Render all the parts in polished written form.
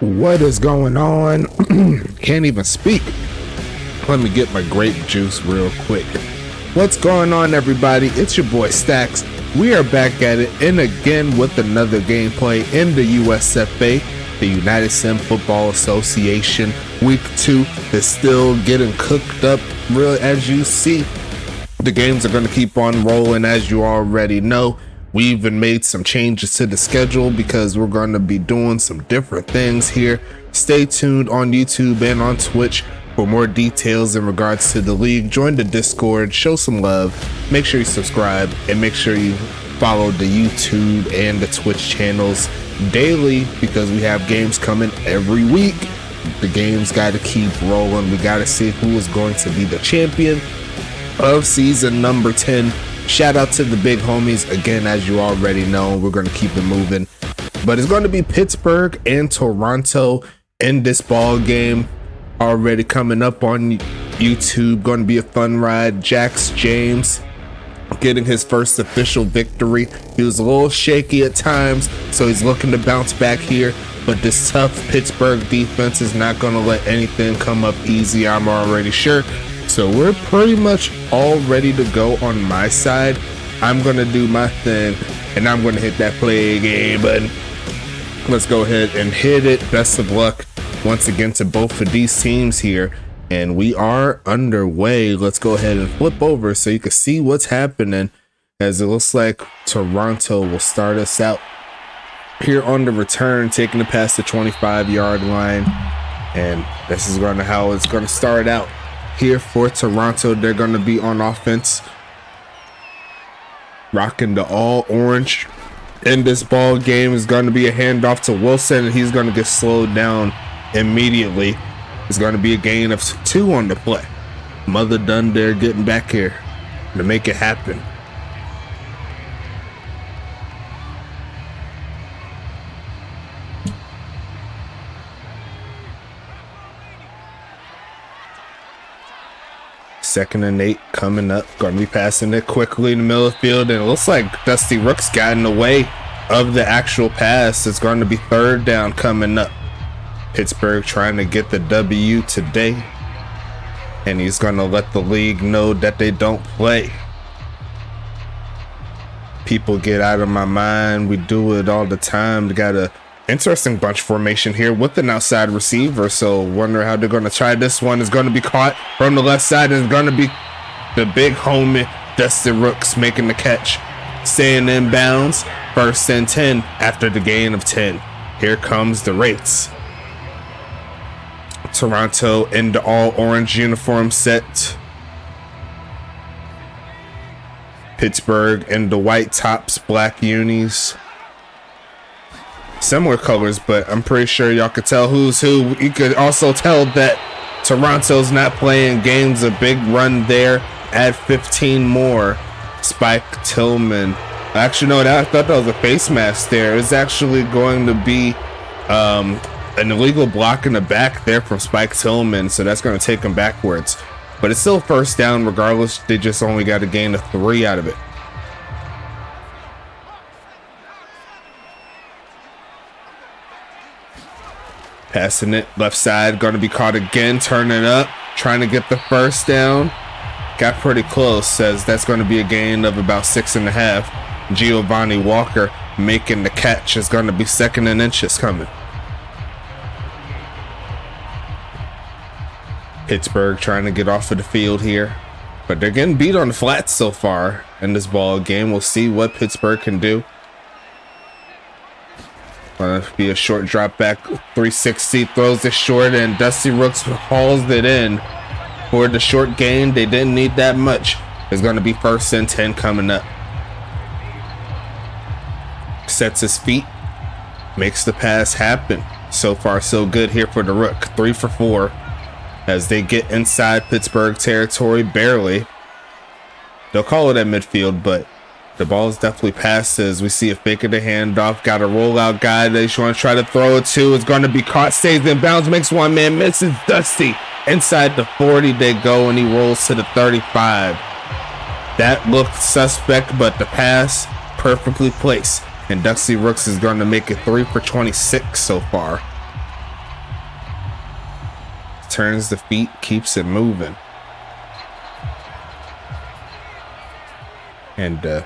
What is going on? Can't even speak. Let me get my grape juice real quick. What's going on, everybody? It's your boy Stacks. We are back at it and again with another gameplay in the USFA, the United Sim Football Association. Week 2 is still getting cooked up. Really, as you see, the games are going to keep on rolling. As you already know, we even made some changes to the schedule because we're going to be doing some different things here. Stay tuned on YouTube and on Twitch for more details in regards to the league. Join the Discord, show some love, make sure you subscribe, and make sure you follow the YouTube and the Twitch channels daily because we have games coming every week. The games got to keep rolling. We got to see who is going to be the champion of season number 10. Shout out to the big homies. Again, as you already know, we're going to keep it moving. But it's going to be Pittsburgh and Toronto in this ball game. Already coming up on YouTube. Going to be a fun ride. Jax James getting his first official victory. He was a little shaky at times, so he's looking to bounce back here. But this tough Pittsburgh defense is not going to let anything come up easy, I'm already sure. So we're pretty much all ready to go on my side. I'm going to do my thing, and I'm going to hit that play game button. Let's go ahead and hit it. Best of luck once again to both of these teams here. And we are underway. Let's go ahead and flip over so you can see what's happening, as it looks like Toronto will start us out here on the return, taking it past the 25-yard line. And this is going to how it's going to start out. Here for Toronto, they're going to be on offense, rocking the all orange. In this ball game is going to be a handoff to Wilson, and he's going to get slowed down immediately. It's going to be a gain of 2 on the play. Mother done there getting back here to make it happen. Second and 8 coming up. Going to be passing it quickly in the middle of the field. And it looks like Dusty Rooks got in the way of the actual pass. It's going to be third down coming up. Pittsburgh trying to get the W today. And he's going to let the league know that they don't play. People get out of my mind. We do it all the time. We got a interesting bunch formation here with an outside receiver, so wonder how they're going to try this one. Is going to be caught from the left side, and it's going to be the big homie Dusty Rooks making the catch, staying in bounds. First and 10 after the gain of 10. Here comes the Wraiths. Toronto in the all orange uniform set. Pittsburgh in the white tops, black unis. Similar colors, but I'm pretty sure y'all could tell who's who. You could also tell that Toronto's not playing games. A big run there. Add 15 more. Spike Tillman. Actually, no, I thought that was a face mask there. It's actually going to be an illegal block in the back there from Spike Tillman, so that's going to take him backwards. But it's still first down regardless. They just only got a gain of 3 out of it. Passing it left side, going to be caught again, turning up, trying to get the first down. Got pretty close, says that's going to be a gain of about 6.5. Giovanni Walker making the catch. Is going to be 2nd and inches coming. Pittsburgh trying to get off of the field here, but they're getting beat on the flats so far in this ball game. We'll see what Pittsburgh can do. Be a short drop back, 360, throws it short, and Dusty Rooks hauls it in for the short gain. They didn't need that much. It's going to be 1st and 10 coming up. Sets his feet, makes the pass happen. So far so good here for the Rook. 3 for 4 as they get inside Pittsburgh territory barely. They'll call it at midfield, but the ball is definitely passed as we see a fake of the handoff. Got a rollout guy they just want to try to throw it to. It's going to be caught, stays in bounds, makes one man, misses. Dusty inside the 40 they go, and he rolls to the 35. That looked suspect, but the pass perfectly placed. And Dusty Rooks is going to make it 3 for 26 so far. turns the feet, keeps it moving. And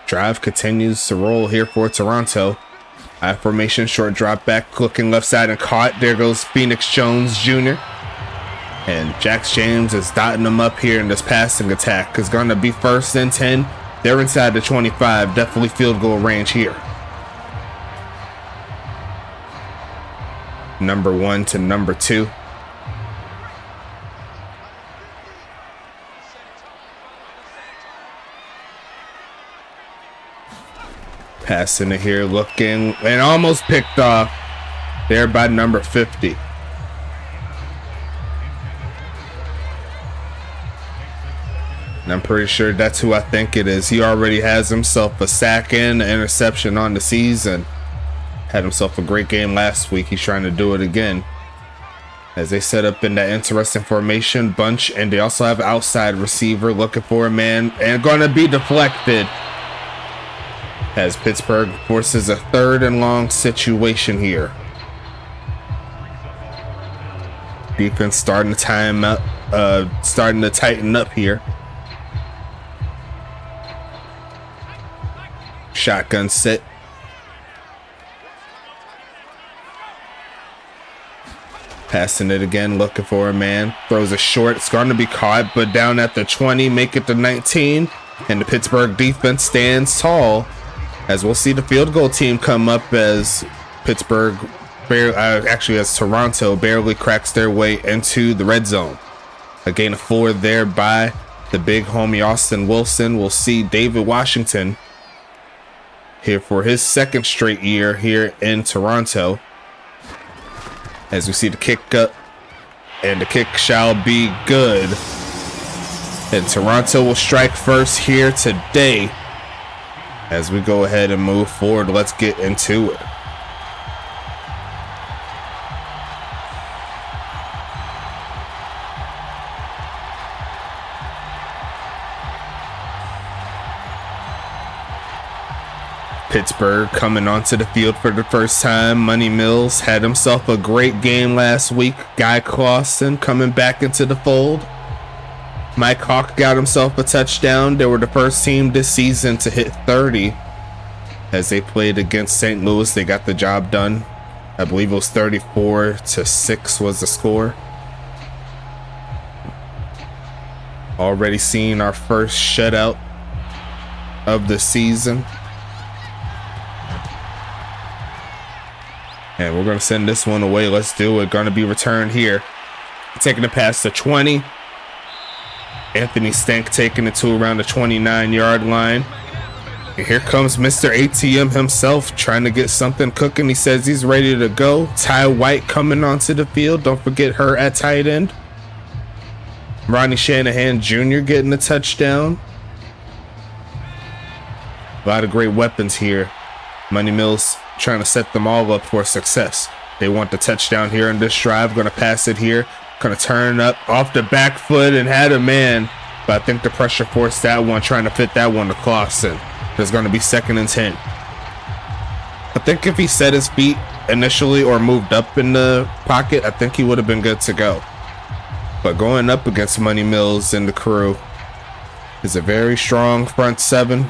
drive continues to roll here for Toronto. High formation, short drop back, looking left side and caught. There goes Phoenix Jones Jr. And Jax James is dotting them up here in this passing attack. It's going to be 1st and 10. They're inside the 25. Definitely field goal range here. Number 1 to number 2. Passing it here, looking, and almost picked off there by number 50. And I'm pretty sure that's who I think it is. He already has himself a sack and an interception on the season. Had himself a great game last week. He's trying to do it again. As they set up in that interesting formation bunch, and they also have outside receiver looking for a man and going to be deflected. As Pittsburgh forces a 3rd and long situation here. Defense starting to tighten up here. Shotgun set. Passing it again, looking for a man. Throws it short. It's going to be caught, but down at the 20, make it to 19. And the Pittsburgh defense stands tall. As we'll see the field goal team come up as Pittsburgh, as Toronto barely cracks their way into the red zone. A gain of 4 there by the big homie Austin Wilson. We'll see David Washington here for his 2nd straight year here in Toronto. As we see the kick up, and the kick shall be good. And Toronto will strike first here today. As we go ahead and move forward, let's get into it. Pittsburgh coming onto the field for the first time. Money Mills had himself a great game last week. Guy Clausen coming back into the fold. Mike Hawk got himself a touchdown. They were the first team this season to hit 30 as they played against St. Louis. They got the job done. I believe it was 34-6 was the score. Already seen our first shutout of the season. And we're going to send this one away. Let's do it. Going to be returned here. Taking the pass to 20. Anthony Stank taking it to around the 29-yard line. And here comes Mr. ATM himself trying to get something cooking. He says he's ready to go. Ty White coming onto the field. Don't forget her at tight end. Ronnie Shanahan Jr. getting a touchdown. A lot of great weapons here. Money Mills trying to set them all up for success. They want the touchdown here in this drive. Going to pass it here. Going to turn up off the back foot and had a man. But I think the pressure forced that one, trying to fit that one to Clausen. There's going to be 2nd and 10. I think if he set his feet initially or moved up in the pocket, I think he would have been good to go. But going up against Money Mills and the crew is a very strong front 7.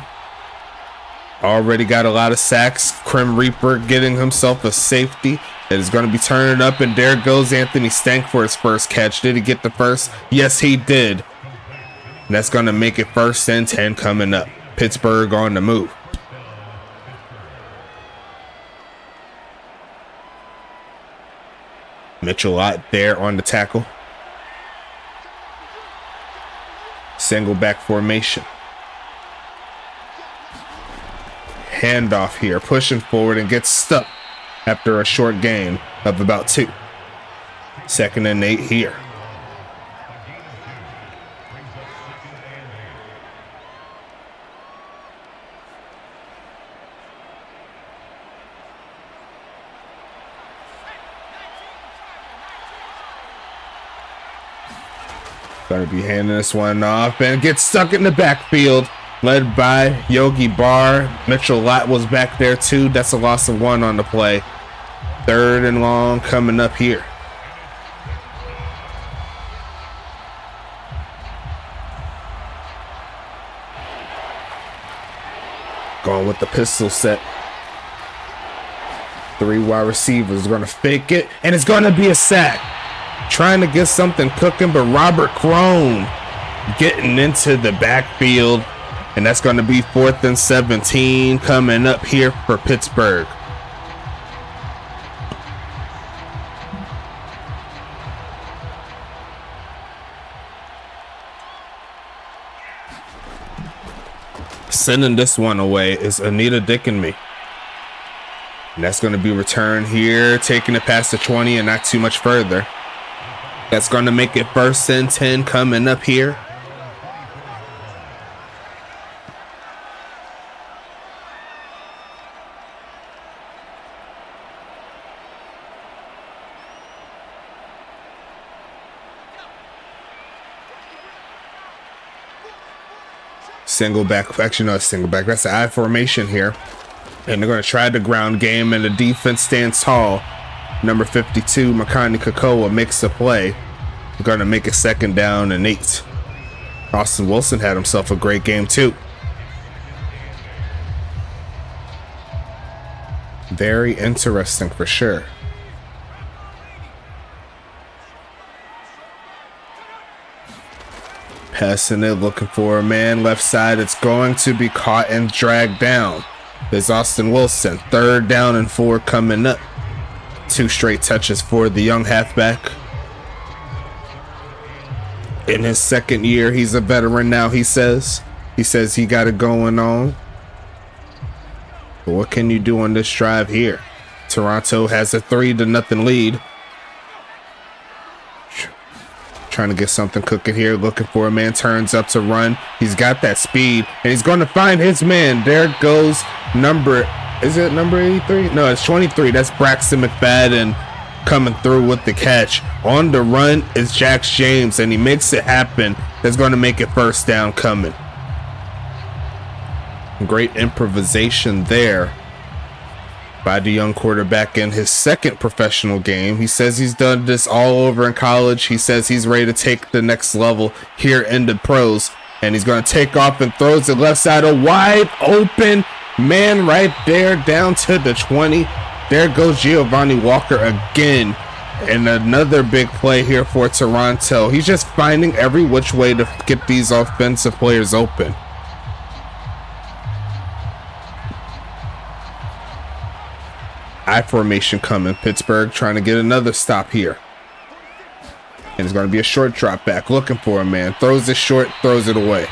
Already got a lot of sacks. Crim Reaper getting himself a safety. It is going to be turning up, and there goes Anthony Stank for his first catch. Did he get the first? Yes, he did. And that's going to make it 1st and 10 coming up. Pittsburgh on the move. Mitchell out there on the tackle. Single back formation. Handoff here, pushing forward and gets stuck after a short gain of about 2. 2nd and 8 here. Going to be handing this one off and gets stuck in the backfield. Led by Yogi Barr. Mitchell Lott was back there too. That's a loss of 1 on the play. 3rd and long coming up here. Going with the pistol set. 3 wide receivers going to fake it, and it's going to be a sack. Trying to get something cooking, but Robert Crone getting into the backfield, and that's going to be 4th and 17 coming up here for Pittsburgh. Sending this one away is Anita Dickenby. And that's going to be returned here, taking it past the 20 and not too much further. That's going to make it 1st and 10 coming up here. Single back, actually no, single back. That's the I formation here. And they're going to try the ground game, and the defense stands tall. Number 52, Makani Kakoa makes the play. They're going to make it 2nd down and 8. Austin Wilson had himself a great game too. Very interesting for sure. Passing it, looking for a man left side. It's going to be caught and dragged down. There's Austin Wilson. 3rd down and 4 coming up. 2 straight touches for the young halfback. In his 2nd year, he's a veteran now, he says. He says he got it going on. But what can you do on this drive here? Toronto has a 3-0 lead. Trying to get something cooking here, looking for a man, turns up to run. He's got that speed, and he's going to find his man. There goes number, is it number 83? No, it's 23. That's Braxton McFadden coming through with the catch. On the run is Jax James, and he makes it happen. That's going to make it 1st down coming. Great improvisation there by the young quarterback in his 2nd professional game. He says he's done this all over in college. He says he's ready to take the next level here in the pros, and he's going to take off and throws it left side. A wide open man right there down to the 20. There goes Giovanni Walker again, and another big play here for Toronto. He's just finding every which way to get these offensive players open. I formation coming. Pittsburgh trying to get another stop here. And it's going to be a short drop back. Looking for a man. Throws it short. Throws it away.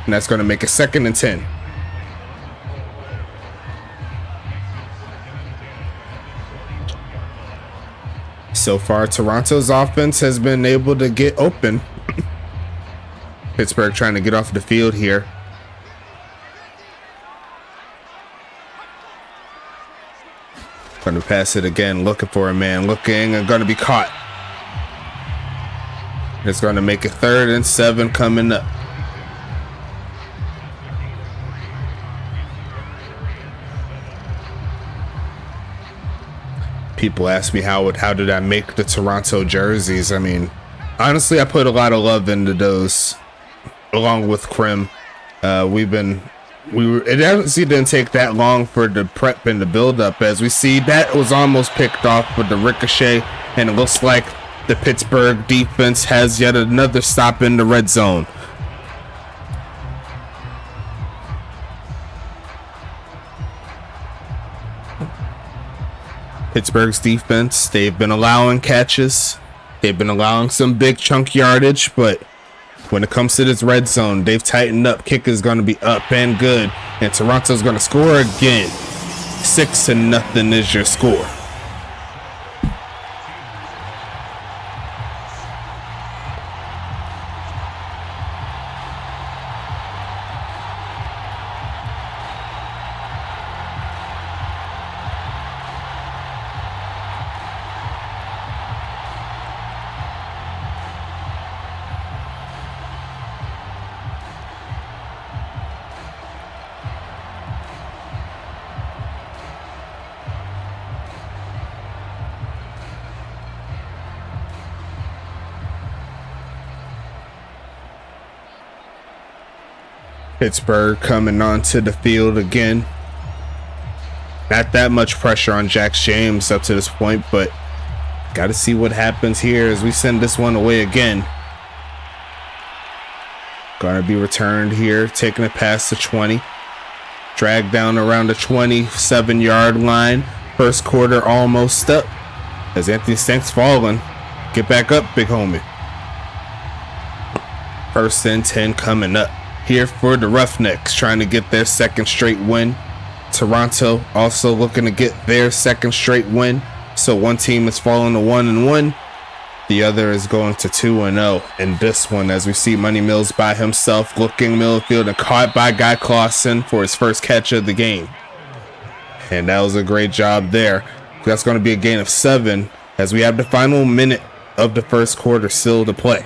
And that's going to make it 2nd and 10. So far, Toronto's offense has been able to get open. Pittsburgh trying to get off the field here. Going to pass it again, looking for a man, looking, and going to be caught. It's going to make it 3rd and 7 coming up. People ask me how did I make the Toronto jerseys. I mean, honestly, I put a lot of love into those, along with Krim. It honestly didn't take that long for the prep and the build up, as we see that was almost picked off with the ricochet, and it looks like the Pittsburgh defense has yet another stop in the red zone. Pittsburgh's defense, they've been allowing catches, they've been allowing some big chunk yardage, but when it comes to this red zone, they've tightened up. Kick is going to be up and good. And Toronto's going to score again. 6-0 is your score. Pittsburgh coming onto the field again. Not that much pressure on Jax James up to this point, but got to see what happens here as we send this one away again. Gonna be returned here, taking it past the 20. Dragged down around the 27-yard line. First quarter almost up as Anthony Stank's falling. Get back up, big homie. First and 10 coming up here for the Roughnecks, trying to get their second straight win. Toronto also looking to get their second straight win. So one team is falling to 1-1. The other is going to 2-0 in this one, as we see Money Mills by himself looking middle field and caught by Guy Clausen for his first catch of the game. And that was a great job there. That's going to be a gain of 7 as we have the final minute of the first quarter still to play.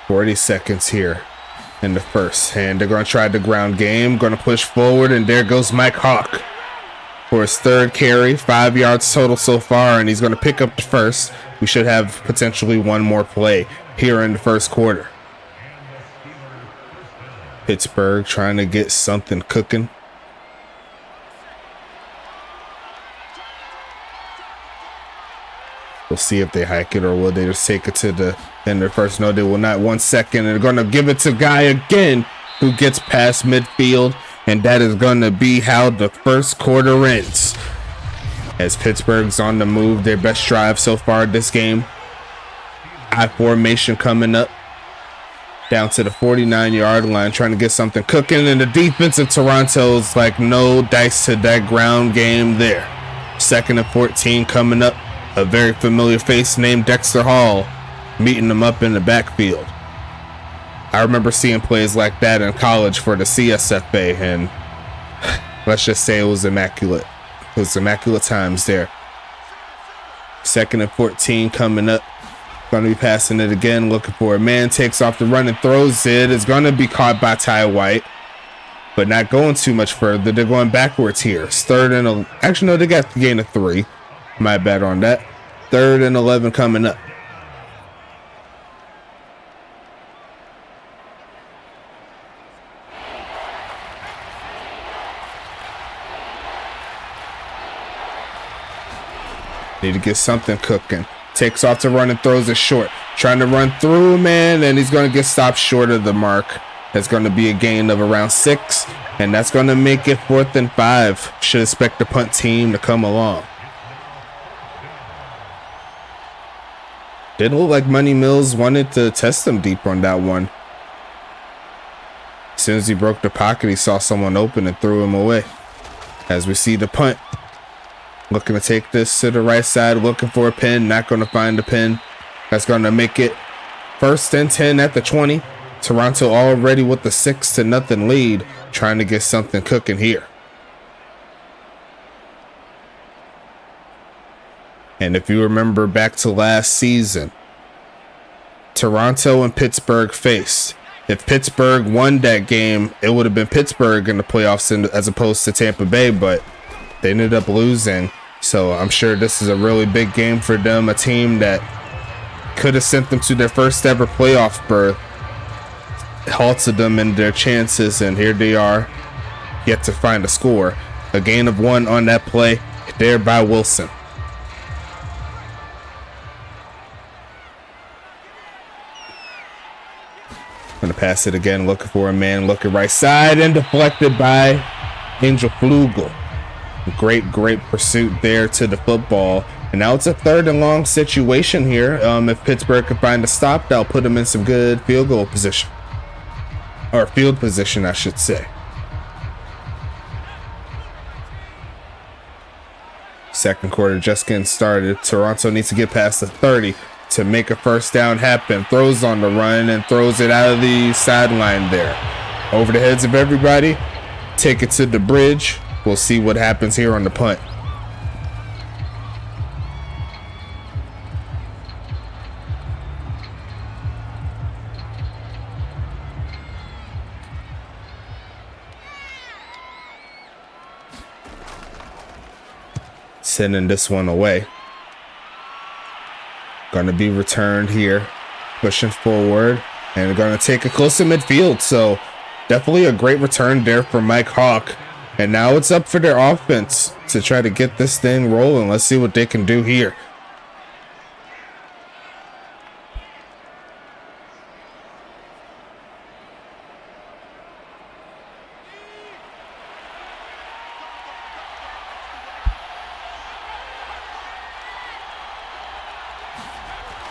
"40 seconds here in the first, and they're going to try the ground game, going to push forward, and there goes Mike Hawk for his third carry, 5 yards total so far, and he's going to pick up the first. We should have potentially one more play here in the first quarter. Pittsburgh trying to get something cooking. We'll see if they hike it or will they just take it to the end of the first. No, they will not. 1 second. And they're going to give it to Guy again, who gets past midfield. And that is going to be how the first quarter ends. As Pittsburgh's on the move, their best drive so far this game. I formation coming up. Down to the 49-yard line, trying to get something cooking. And the defense of Toronto's like, no dice to that ground game there. 2nd and 14 coming up. A very familiar face named Dexter Hall meeting them up in the backfield. I remember seeing plays like that in college for the CSFA, and let's just say it was immaculate. It was immaculate times there. 2nd and 14 coming up. Going to be passing it again, looking for a man. Takes off the run and throws it. It's going to be caught by Ty White, but not going too much further. They're going backwards here. 3rd and actually, no, they got the gain of 3. My bad on that. 3rd and 11 coming up. Need to get something cooking. Takes off to run and throws it short. Trying to run through, man, and he's going to get stopped short of the mark. That's going to be a gain of around 6, and that's going to make it 4th and 5. Should expect the punt team to come along. Didn't look like Money Mills wanted to test him deep on that one. As soon as he broke the pocket, he saw someone open and threw him away. As we see the punt. Looking to take this to the right side, looking for a pin. Not going to find a pin. That's going to make it 1st and 10 at the 20. Toronto already with the 6-0 lead. Trying to get something cooking here. And if you remember back to last season, Toronto and Pittsburgh faced. If Pittsburgh won that game, it would have been Pittsburgh in the playoffs as opposed to Tampa Bay, but they ended up losing. So I'm sure this is a really big game for them, a team that could have sent them to their first ever playoff berth, halted them in their chances, and here they are, yet to find a score. A gain of 1 on that play there by Wilson. Gonna pass it again, looking for a man, looking right side, and deflected by Angel Flugel. Great pursuit there to the football. And now it's a 3rd and long situation here. If Pittsburgh can find a stop, that'll put them in some good field goal position. Or field position, I should say. Second quarter just getting started. Toronto needs to get past the 30 to make a first down happen. Throws on the run and throws it out of the sideline there. Over the heads of everybody. Take it to the bridge. We'll see what happens here on the punt. Sending this one away. Gonna be returned here. Pushing forward. And gonna take it close to midfield. So definitely a great return there for Mike Hawk. And now it's up for their offense to try to get this thing rolling. Let's see what they can do here.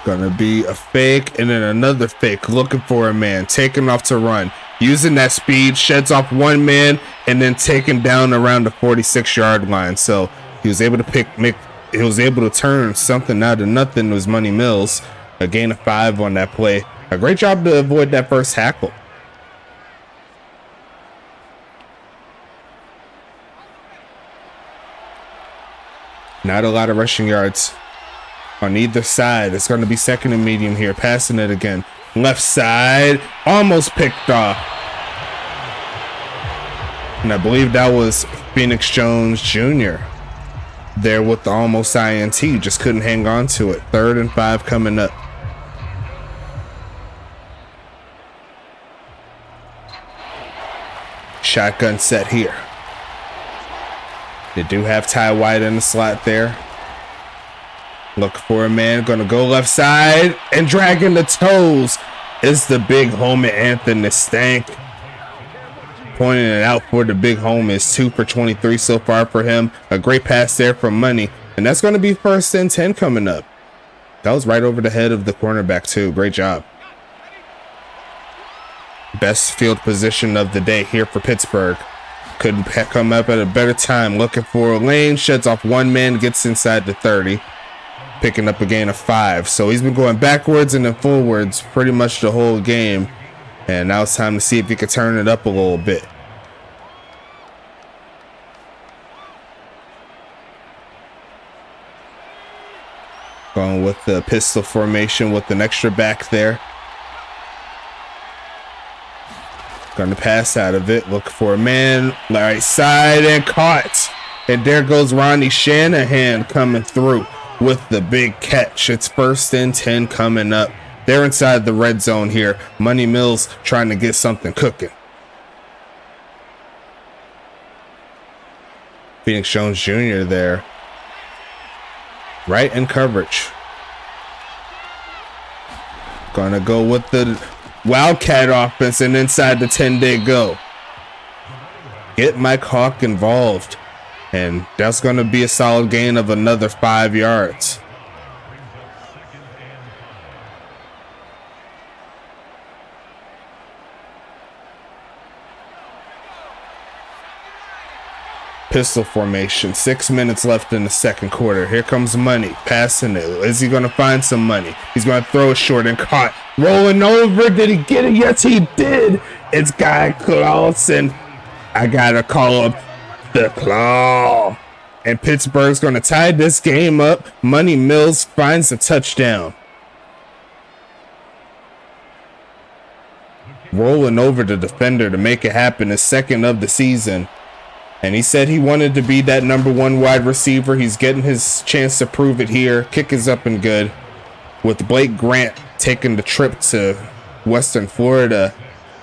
Gonna be a fake and then another fake, looking for a man, taking off to run, using that speed, sheds off one man and then taken down around the 46-yard line. So he was able to turn something out of nothing. It was Money Mills, a gain of 5 on that play. A great job to avoid that first tackle. Not a lot of rushing yards on either side. It's going to be second and medium here. Passing it again. Left side. Almost picked off. And I believe that was Phoenix Jones Jr. there with the almost INT. Just couldn't hang on to it. 3rd and 5 coming up. Shotgun set here. They do have Ty White in the slot there. Look for a man, gonna go left side and dragging the toes is the big homie Anthony Stank. Pointing it out for the big home is 2 for 23 so far for him. A great pass there from Money, and that's gonna be 1st and 10 coming up. That was right over the head of the cornerback too. Great job. Best field position of the day here for Pittsburgh. Couldn't come up at a better time. Looking for a lane, sheds off one man, gets inside the 30. Picking up a gain of 5. So he's been going backwards and then forwards pretty much the whole game. And now it's time to see if he can turn it up a little bit. Going with the pistol formation with an extra back there. Going to pass out of it. Look for a man. Right side and caught. And there goes Ronnie Shanahan coming through with the big catch. It's 1st and 10 coming up. They're inside the red zone here. Money Mills trying to get something cooking. Phoenix Jones Jr. there. Right in coverage. Gonna go with the Wildcat offense, and inside the 10 they go. Get Mike Hawk involved. And that's going to be a solid gain of another 5 yards. Pistol formation. 6 minutes left in the second quarter. Here comes Money. Passing it. Is he going to find some money? He's going to throw it short and caught. Rolling over. Did he get it? Yes, he did. It's Guy Clausen. I got to call him the Claw. And Pittsburgh's going to tie this game up. Money Mills finds a touchdown. Rolling over the defender to make it happen. His 2nd of the season. And he said he wanted to be that #1 wide receiver. He's getting his chance to prove it here. Kick is up and good. With Blake Grant taking the trip to Western Florida,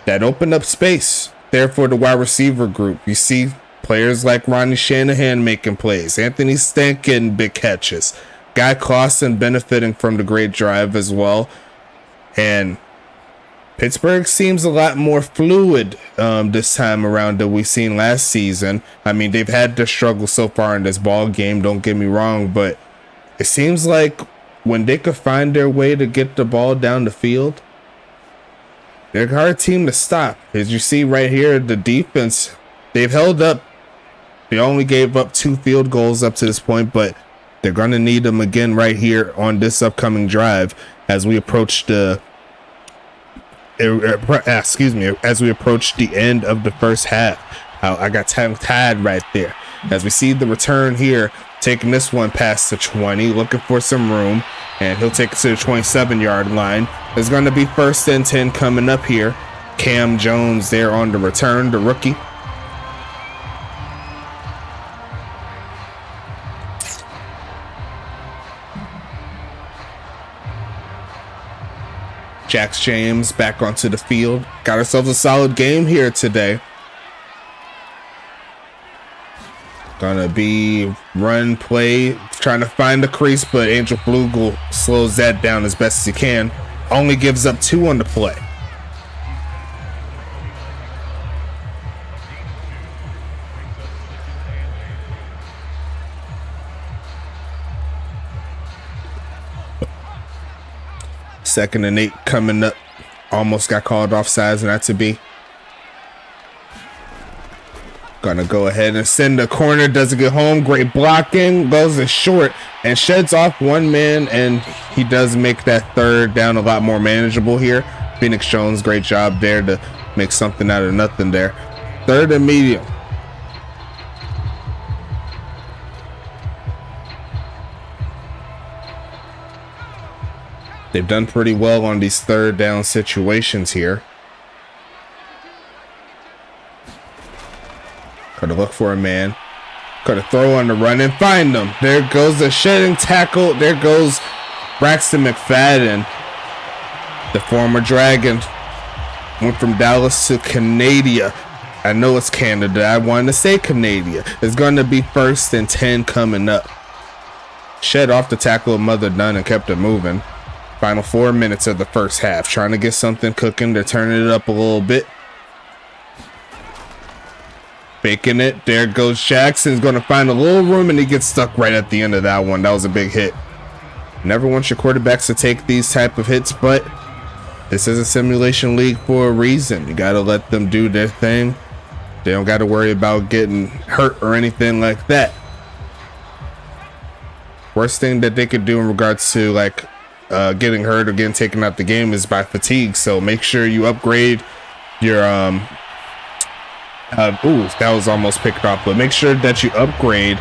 that opened up space there for the wide receiver group. You see players like Ronnie Shanahan making plays. Anthony Stank getting big catches. Guy Clausen benefiting from the great drive as well. And Pittsburgh seems a lot more fluid this time around than we've seen last season. I mean, they've had their struggle so far in this ball game, don't get me wrong, but it seems like when they could find their way to get the ball down the field, they're a hard team to stop. As you see right here, the defense, they've held up. They only gave up 2 field goals up to this point, but they're going to need them again right here on this upcoming drive as we approach the as we approach the end of the first half. I got tied right there as we see the return here, taking this one past the 20, looking for some room, and he'll take it to the 27-yard line. There's going to be 1st and 10 coming up here. Cam Jones there on the return, the rookie. Jax James back onto the field. Got ourselves a solid game here today. Gonna be run play, trying to find the crease, but Angel Flugel slows that down as best as he can. Only gives up 2 on the play. Second and 8 coming up. Almost got called offsides, not to be. Gonna go ahead and send the corner. Doesn't get home. Great blocking. Goes in short and sheds off one man, and he does make that third down a lot more manageable here. Phoenix Jones, great job there to make something out of nothing there. Third and medium. They've done pretty well on these third down situations here. Gotta look for a man. Gotta throw on the run and find them. There goes the shedding tackle. There goes Braxton McFadden, the former Dragon. Went from Dallas to Canada. I know it's Canada. I wanted to say Canada. It's going to be 1st and 10 coming up. Shed off the tackle of Mother Dunn and kept it moving. Final 4 minutes of the first half. Trying to get something cooking. They're turning it up a little bit. Faking it. There goes Jackson's going to find a little room, and he gets stuck right at the end of that one. That was a big hit. Never want your quarterbacks to take these type of hits, but this is a simulation league for a reason. You got to let them do their thing. They don't got to worry about getting hurt or anything like that. Worst thing that they could do in regards to like getting hurt or getting taken out the game is by fatigue. So make sure you upgrade your ooh, that was almost picked off, but make sure that you upgrade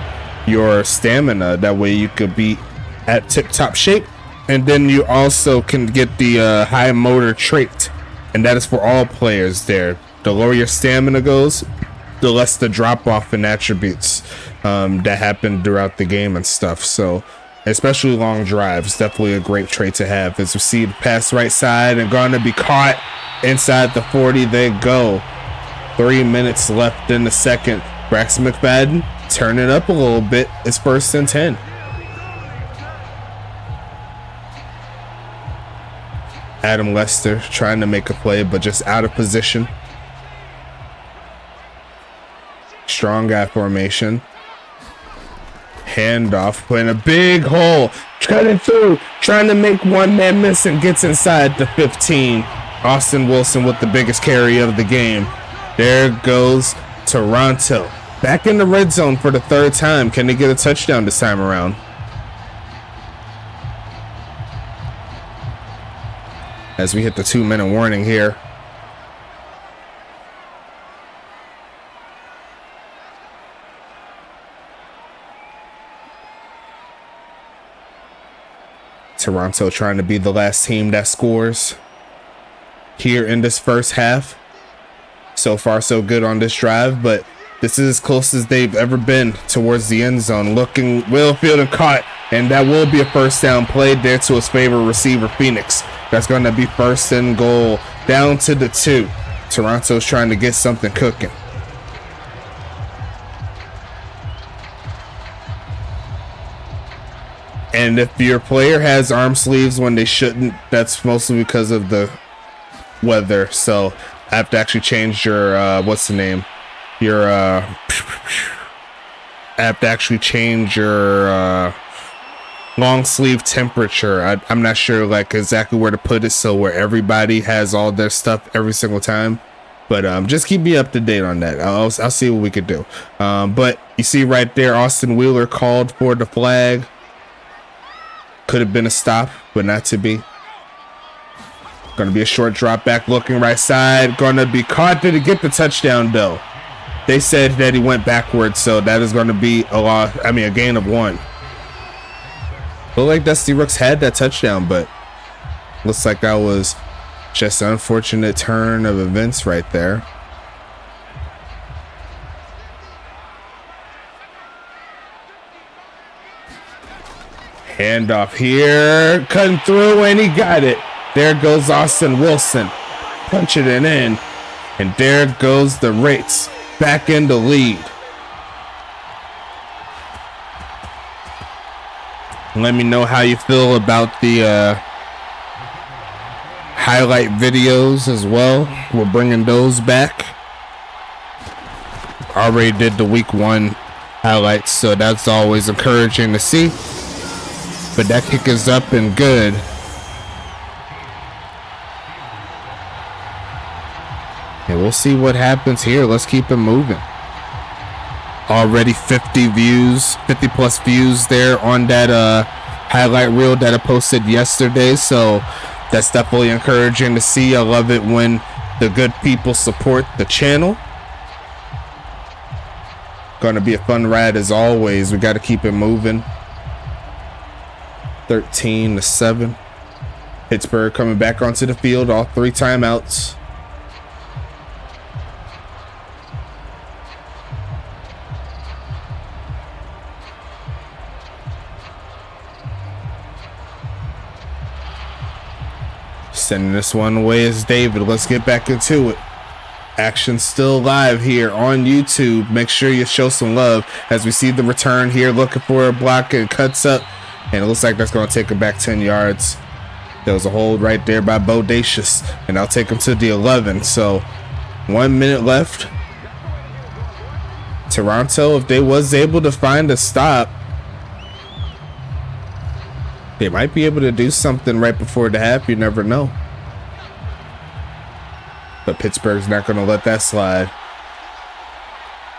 your stamina. That way you could be at tip-top shape, and then you also can get the high motor trait, and that is for all players there. The lower your stamina goes, the less the drop off in attributes that happen throughout the game and stuff. So especially long drives, definitely a great trait to have. As we see the pass right side and going to be caught inside the 40. They go. 3 minutes left in the second. Braxton McFadden turn it up a little bit. It's 1st and 10. Adam Lester trying to make a play, but just out of position. Strong guy formation. Handoff, putting a big hole. Cutting through, trying to make one man miss, and gets inside the 15. Austin Wilson with the biggest carry of the game. There goes Toronto. Back in the red zone for the 3rd time. Can they get a touchdown this time around? As we hit the 2-minute warning here. Toronto trying to be the last team that scores here in this first half. So far, so good on this drive, but this is as close as they've ever been towards the end zone. Looking, Will Field caught, and that will be a 1st down play there to his favorite receiver, Phoenix. That's going to be 1st and goal, down to the 2. Toronto's trying to get something cooking. And if your player has arm sleeves when they shouldn't, that's mostly because of the weather. So I have to actually change your what's the name? Your I have to actually change your long sleeve temperature. I'm not sure like exactly where to put it, so where everybody has all their stuff every single time. But just keep me up to date on that. I'll see what we could do. But you see right there, Austin Wheeler called for the flag. Could have been a stop, but not to be. Going to be a short drop back, looking right side. Going to be caught. Did he get the touchdown though? They said that he went backwards, so that is going to be a loss. I mean, a gain of 1. Looked like Dusty Rooks had that touchdown, but looks like that was just an unfortunate turn of events right there. Handoff here, cutting through, and he got it. There goes Austin Wilson, punching it in. And there goes the Wraiths back in the lead. Let me know how you feel about the highlight videos as well. We're bringing those back. Already did the week 1 highlights, so that's always encouraging to see. But that kick is up and good. And we'll see what happens here. Let's keep it moving. Already 50 views, 50 plus views there on that highlight reel that I posted yesterday. So that's definitely encouraging to see. I love it when the good people support the channel. Gonna be a fun ride as always. We got to keep it moving. 13-7. Pittsburgh coming back onto the field. All 3 timeouts. Sending this one away is David. Let's get back into it. Action still live here on YouTube. Make sure you show some love as we see the return here. Looking for a block and cuts up. And it looks like that's going to take him back 10 yards. There was a hold right there by Bodacious. And I'll take him to the 11. So 1 minute left. Toronto, if they was able to find a stop, they might be able to do something right before the half. You never know. But Pittsburgh's not going to let that slide.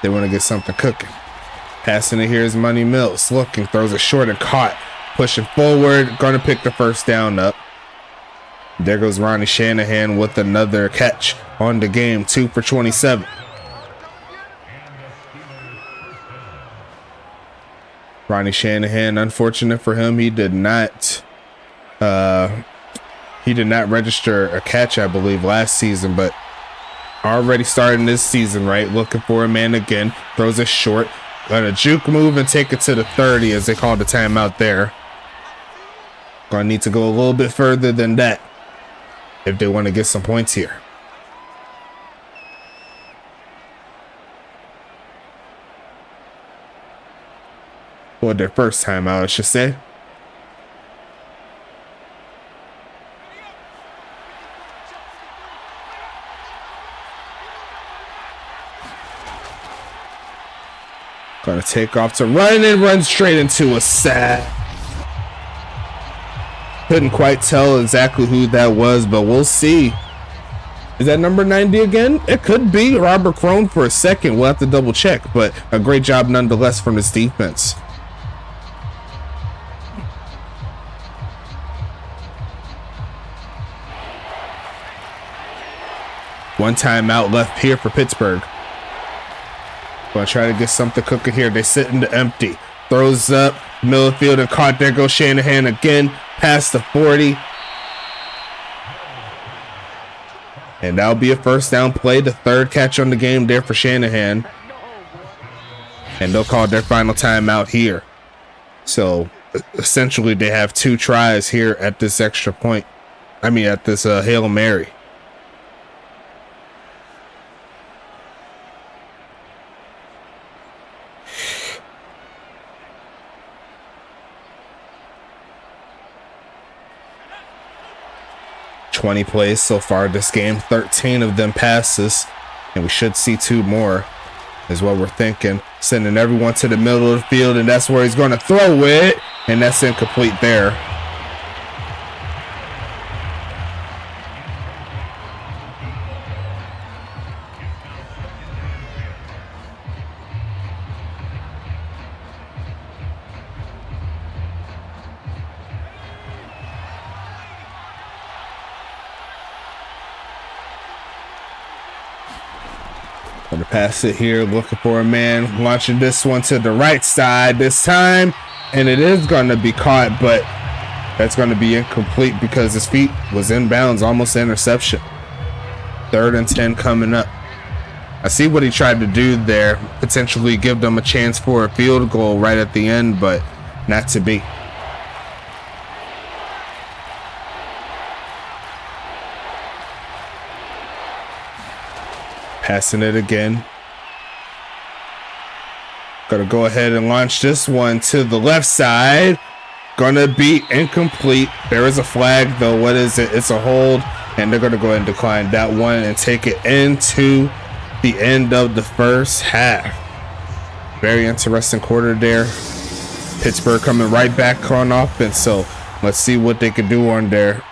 They want to get something cooking. Passing it here is Money Mills. Looking, throws it short and caught. Pushing forward. Going to pick the first down up. There goes Ronnie Shanahan with another catch on the game. 2 for 27. Ronnie Shanahan, unfortunate for him, he did not register a catch, I believe, last season, but already starting this season, right? Looking for a man again. Throws it short. Gonna juke move and take it to the 30 as they call the timeout there. Gonna need to go a little bit further than that if they want to get some points here. Or their first time out, I should say. Gonna take off to run and run straight into a sack. Couldn't quite tell exactly who that was, but we'll see. Is that number 90 again? It could be Robert Crone for a second. We'll have to double check, but a great job nonetheless from this defense. One timeout left here for Pittsburgh. Gonna try to get something cooking here. They sit into empty. Throws up, middle of the field and caught. There goes Shanahan again, past the 40. And that'll be a first down play. The 3rd catch on the game there for Shanahan. And they'll call their final timeout here. So essentially they have 2 tries here at this extra point. I mean, at this Hail Mary. $20 plays so far this game, 13 of them passes, and we should see 2 more is what we're thinking. Sending everyone to the middle of the field, and that's where he's going to throw it, and that's incomplete there. Gonna pass it here, looking for a man, launching this one to the right side this time, and it is gonna be caught, but that's gonna be incomplete because his feet was in bounds, almost an interception. 3rd and 10 coming up. I see what he tried to do there, potentially give them a chance for a field goal right at the end, but not to be. Passing it again. Gonna go ahead and launch this one to the left side. Gonna be incomplete. There is a flag though. What is it? It's a hold, and they're gonna go ahead and decline that one and take it into the end of the first half. Very interesting quarter there. Pittsburgh coming right back on offense, so let's see what they can do on their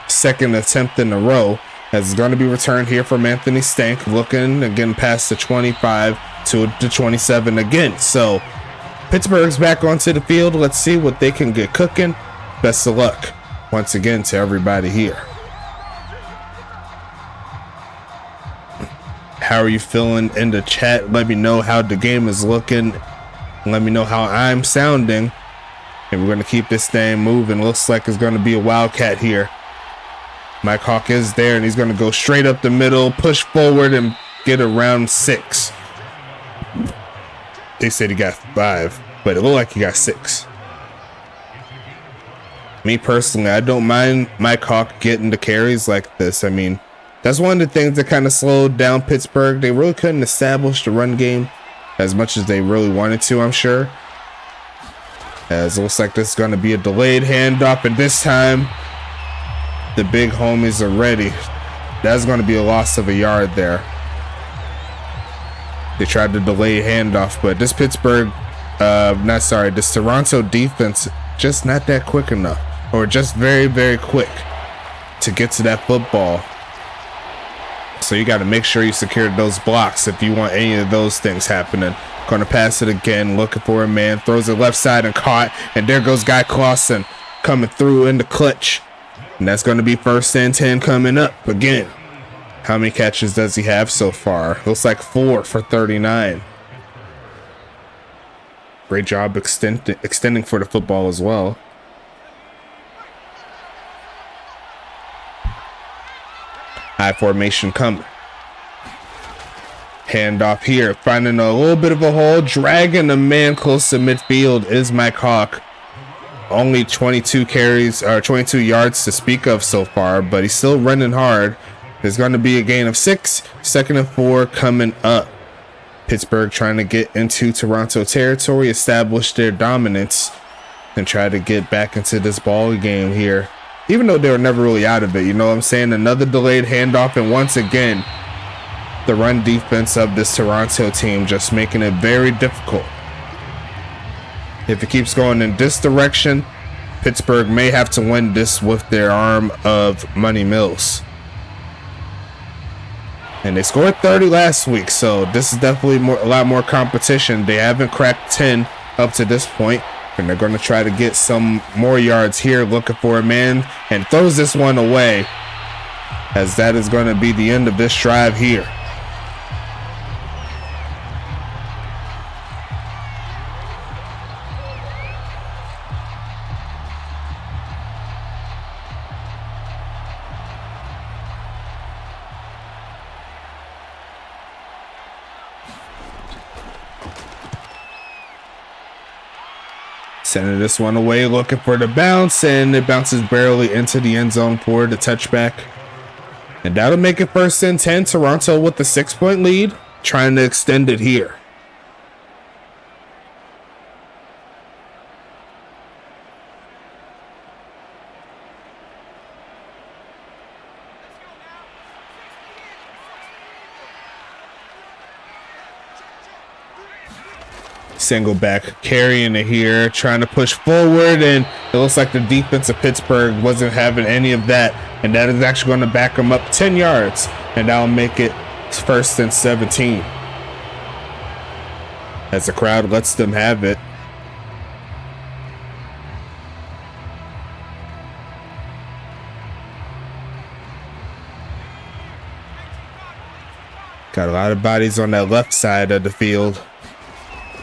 second attempt in a row. As it's going to be returned here from Anthony Stank, looking again past the 25 to the 27 again. So Pittsburgh's back onto the field. Let's see what they can get cooking. Best of luck once again to everybody here. How are you feeling in the chat? Let me know how the game is looking. Let me know how I'm sounding. And we're going to keep this thing moving. Looks like it's going to be a Wildcat here. Mike Hawk is there, and he's going to go straight up the middle, push forward, and get around 6. They said he got 5, but it looked like he got 6. Me personally, I don't mind Mike Hawk getting the carries like this. I mean, that's one of the things that kind of slowed down Pittsburgh. They really couldn't establish the run game as much as they really wanted to, I'm sure. As it looks like this is going to be a delayed handoff, and this time the big homies are ready. That's going to be a loss of a yard there. They tried to delay handoff, but this this Toronto defense just not that quick enough, or just very, very quick to get to that football. So you got to make sure you secure those blocks if you want any of those things happening. Going to pass it again, looking for a man, throws it left side and caught, and there goes Guy Clausen coming through in the clutch. And that's going to be 1st and 10 coming up again. How many catches does he have so far? Looks like 4 for 39. Great job extending for the football as well. High formation coming. Handoff here, finding a little bit of a hole, dragging the man close to midfield is Mike Hawk. Only 22 carries or 22 yards to speak of so far, but he's still running hard. There's going to be a gain of 6. 2nd and 4 coming up. Pittsburgh trying to get into Toronto territory, establish their dominance, and try to get back into this ball game here. Even though they were never really out of it, you know what I'm saying? Another delayed handoff, and once again, the run defense of this Toronto team just making it very difficult. If it keeps going in this direction, Pittsburgh may have to win this with their arm of Money Mills. And they scored 30 last week, so this is definitely a lot more competition. They haven't cracked 10 up to this point, and they're going to try to get some more yards here, looking for a man, and throws this one away, as that is going to be the end of this drive here. Sending this one away, looking for the bounce, and it bounces barely into the end zone for the touchback. And that'll make it 1st and 10. Toronto with the 6-point lead, trying to extend it here. Single back carrying it here, trying to push forward, and it looks like the defense of Pittsburgh wasn't having any of that, and that is actually going to back them up 10 yards, and that'll make it 1st and 17 as the crowd lets them have it. Got a lot of bodies on that left side of the field.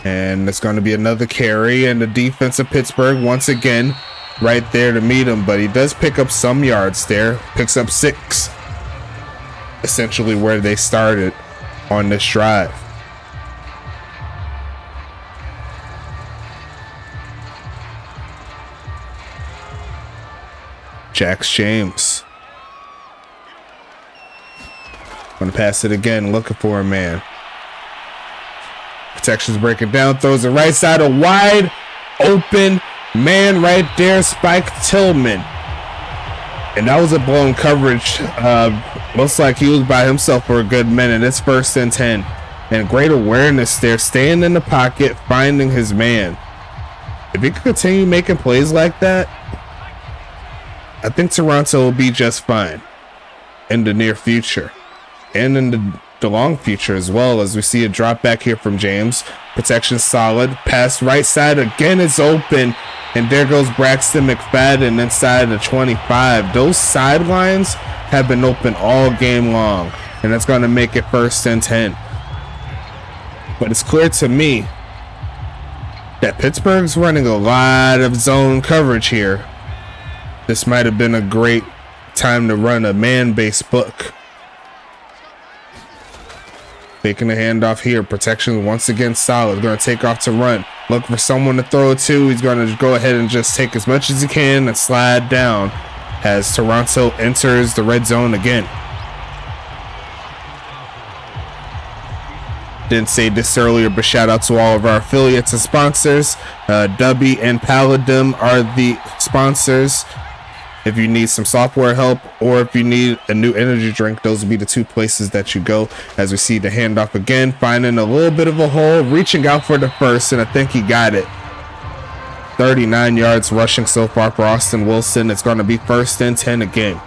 And it's going to be another carry, and the defense of Pittsburgh once again right there to meet him, but he does pick up some yards there. Picks up 6, essentially where they started on this drive. Jax James Gonna pass it again, looking for a man. Protection's breaking down, throws it right side, a wide open man right there, Spike Tillman. And that was a blown coverage. Looks like he was by himself for a good minute. It's 1st and 10. And great awareness there, staying in the pocket, finding his man. If he could continue making plays like that, I think Toronto will be just fine in the near future. And in the long future as well, as we see a drop back here from James. Protection solid. Pass right side again, it's open. And there goes Braxton McFadden inside the 25. Those sidelines have been open all game long. And that's going to make it 1st and 10. But it's clear to me that Pittsburgh's running a lot of zone coverage here. This might have been a great time to run a man-based book. Taking a handoff here. Protection once again solid. Going to take off to run. Look for someone to throw it to. He's going to go ahead and just take as much as he can and slide down as Toronto enters the red zone again. Didn't say this earlier, but shout out to all of our affiliates and sponsors. Dubby and Paladin are the sponsors. If you need some software help or if you need a new energy drink, those will be the two places that you go. As we see the handoff again, finding a little bit of a hole, reaching out for the first, and I think he got it. 39 yards rushing so far for Austin Wilson. It's going to be 1st and 10 again.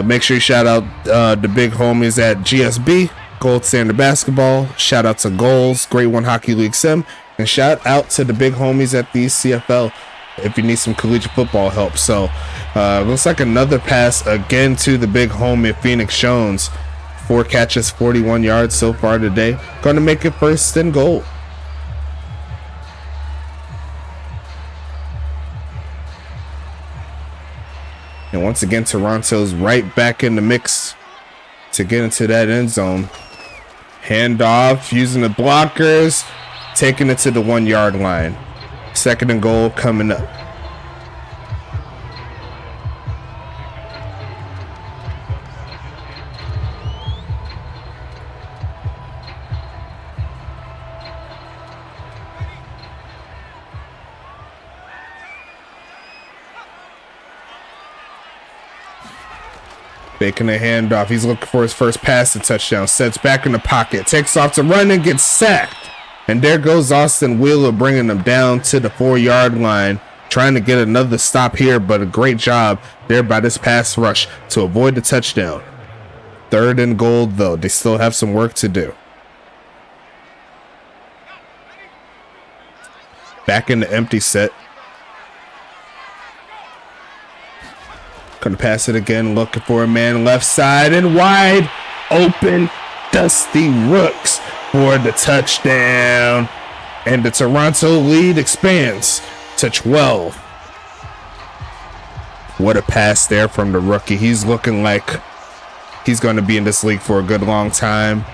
Make sure you shout out the big homies at GSB, Gold Standard Basketball. Shout out to Goals, Great One Hockey League Sim. And shout out to the big homies at the CFL if you need some collegiate football help. So looks like another pass again to the big homie Phoenix Jones. 4 catches, 41 yards so far today. Going to make it 1st and goal. And once again, Toronto's right back in the mix to get into that end zone. Handoff, using the blockers, taking it to the 1 yard line. 2nd and goal coming up. Faking a handoff. He's looking for his first pass to touchdown. Sets back in the pocket. Takes off to run and gets sacked. And there goes Austin Wheeler, bringing him down to the 4 yard line. Trying to get another stop here, but a great job there by this pass rush to avoid the touchdown. 3rd and goal, though. They still have some work to do. Back in the empty set. Gonna pass it again, looking for a man left side and wide open. Dusty Rooks for the touchdown. And the Toronto lead expands to 12. What a pass there from the rookie. He's looking like he's going to be in this league for a good long time.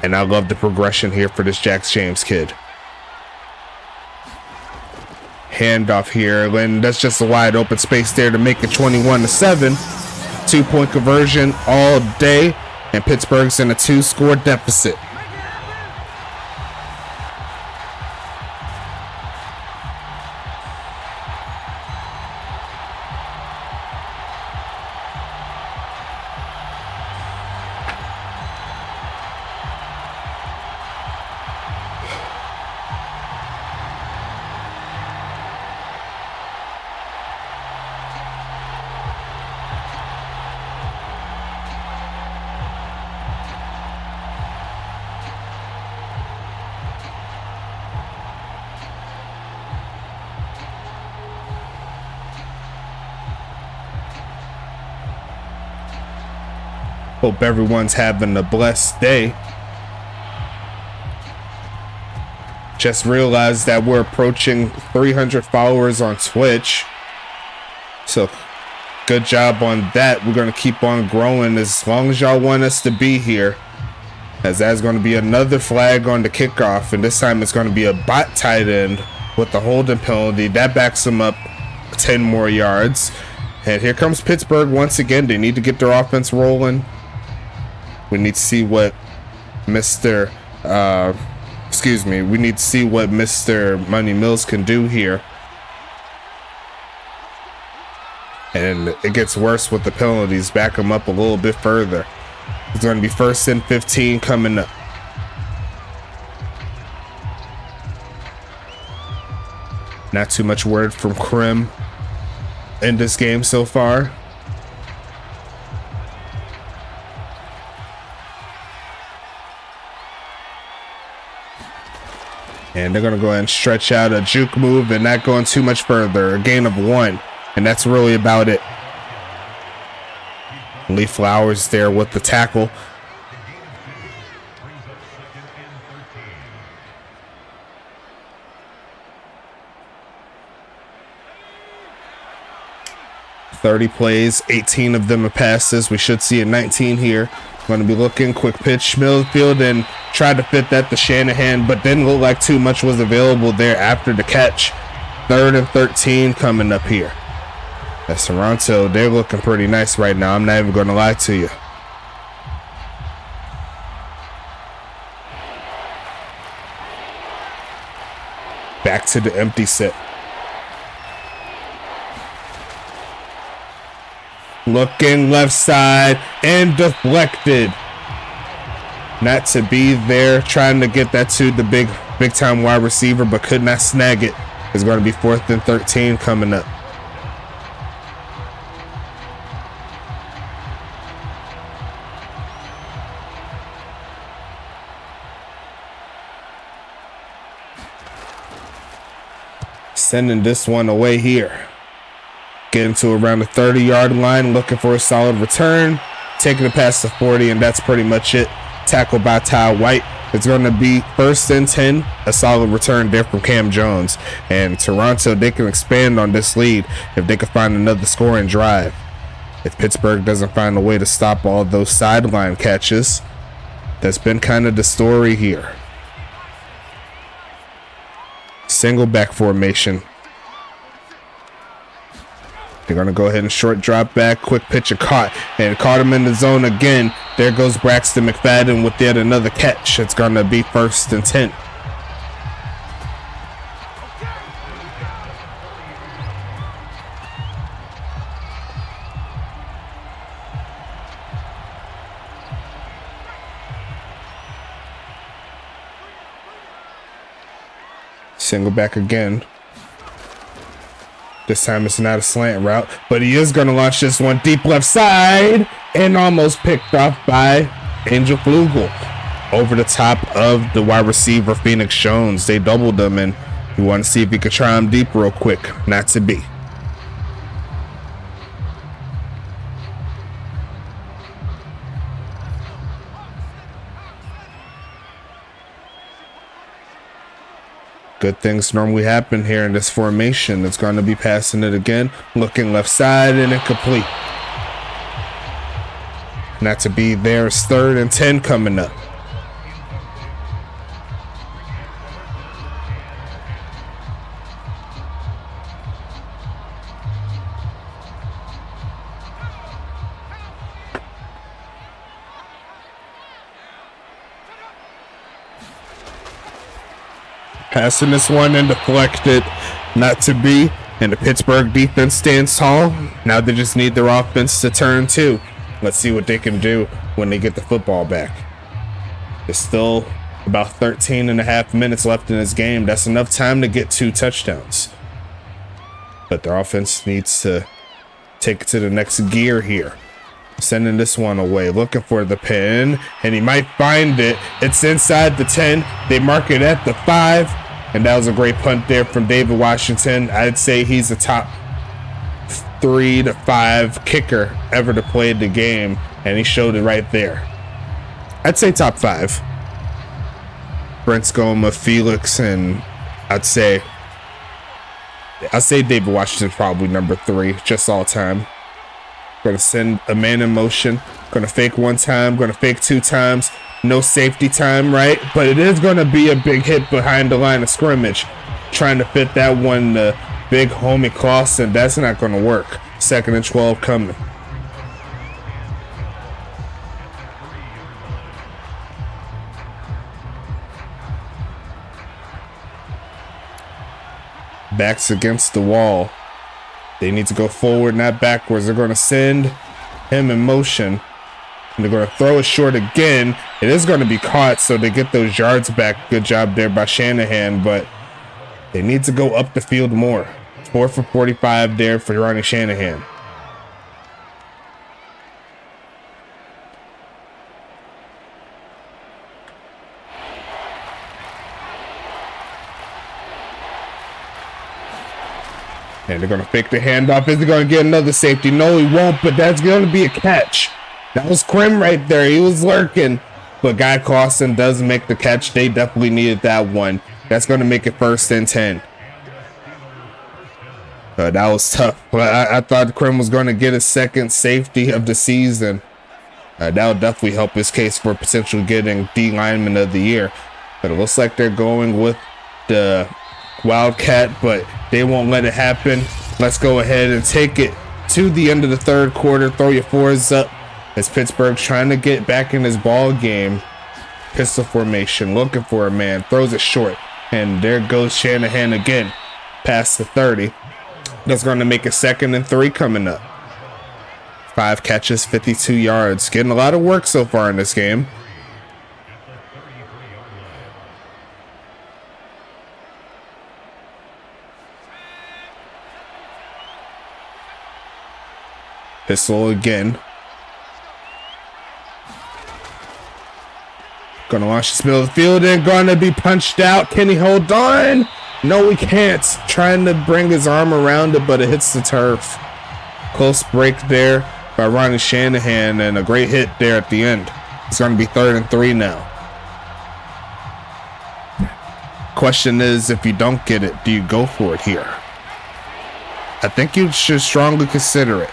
And I love the progression here for this Jax James kid. Handoff here, and that's just a wide open space there to make it 21-7. 2-point conversion all day, and Pittsburgh's in a 2-score deficit. Hope everyone's having a blessed day. Just realized that we're approaching 300 followers on Twitch. So good job on that. We're going to keep on growing as long as y'all want us to be here. As that's going to be another flag on the kickoff. And this time it's going to be a bot tight end with the holding penalty. That backs him up 10 more yards. And here comes Pittsburgh once again. They need to get their offense rolling. We need to see what we need to see what Mr. Money Mills can do here. And it gets worse with the penalties. Back them up a little bit further. It's going to be 1st and 15 coming up. Not too much word from Krim in this game so far. And they're going to go ahead and stretch out a juke move and not going too much further. A gain of 1. And that's really about it. Lee Flowers there with the tackle. "30 plays, 18 of them are passes." We should see a 19 here. Going to be looking, quick pitch, Millfield, and tried to fit that to Shanahan, but didn't look like too much was available there after the catch. 3rd and 13 coming up here. That's Toronto. They're looking pretty nice right now. I'm not even going to lie to you. Back to the empty set. Looking left side and deflected. Not to be there. Trying to get that to the big time wide receiver, but could not snag it. It's going to be 4th and 13 coming up. Sending this one away here. Getting to around the 30-yard line, looking for a solid return. Taking it past the 40, and that's pretty much it. Tackled by Ty White. It's going to be 1st and 10. A solid return there from Cam Jones. And Toronto, they can expand on this lead if they can find another scoring drive. If Pittsburgh doesn't find a way to stop all those sideline catches, that's been kind of the story here. Single back formation. They're going to go ahead and short drop back. Quick pitch caught him in the zone again. There goes Braxton McFadden with yet another catch. It's going to be 1st and 10. Single back again. This time it's not a slant route, but he is going to launch this one deep left side and almost picked off by Angel Flugel over the top of the wide receiver Phoenix Jones. They doubled him, and we want to see if he could try him deep real quick. Not to be. Good things normally happen here in this formation. It's going to be passing it again. Looking left side and incomplete. Not to be there. It's 3rd and 10 coming up. Passing this one and deflected. Not to be. And the Pittsburgh defense stands tall. Now they just need their offense to turn too. Let's see what they can do when they get the football back. There's still about 13 and a half minutes left in this game. That's enough time to get 2 touchdowns. But their offense needs to take it to the next gear here. Sending this one away, looking for the pin, and he might find it. It's inside the 10. They mark it at the 5, and that was a great punt there from David Washington. I'd say he's a top 3 to 5 kicker ever to play the game, and he showed it right there. I'd say top 5. Brent Scoma, Felix, and I'd say David Washington's probably number 3, just all time. Going to send a man in motion. Going to fake 1 time. Going to fake 2 times. No safety time, right? But it is going to be a big hit behind the line of scrimmage. Trying to fit that one to big homie Clausen. That's not going to work. 2nd and 12 coming. Backs against the wall. They need to go forward, not backwards. They're going to send him in motion. And they're going to throw it short again. It is going to be caught, so they get those yards back. Good job there by Shanahan, but they need to go up the field more. 4 for 45 there for Ronnie Shanahan. And they're going to fake the handoff. Is he going to get another safety? No, he won't, but that's going to be a catch. That was Krim right there. He was lurking, but Guy Clausen does make the catch. They definitely needed that one. That's going to make it 1st and 10. That was tough, but I thought Krim was going to get his 2nd safety of the season. That would definitely help his case for potentially getting D lineman of the year. But it looks like they're going with the Wildcat, but they won't let it happen. Let's go ahead and take it to the end of the 3rd quarter. Throw your 4s up as Pittsburgh's trying to get back in this ball game. Pistol formation, looking for a man, throws it short, and there goes Shanahan again, past the 30. That's going to make it 2nd and 3 coming up. 5 catches, 52 yards. Getting a lot of work so far in this game. Pistol again. Gonna launch this middle of the field and gonna be punched out. Can he hold on? No, he can't. Trying to bring his arm around it, but it hits the turf. Close break there by Ronnie Shanahan and a great hit there at the end. It's gonna be 3rd and 3 now. Question is, if you don't get it, do you go for it here? I think you should strongly consider it.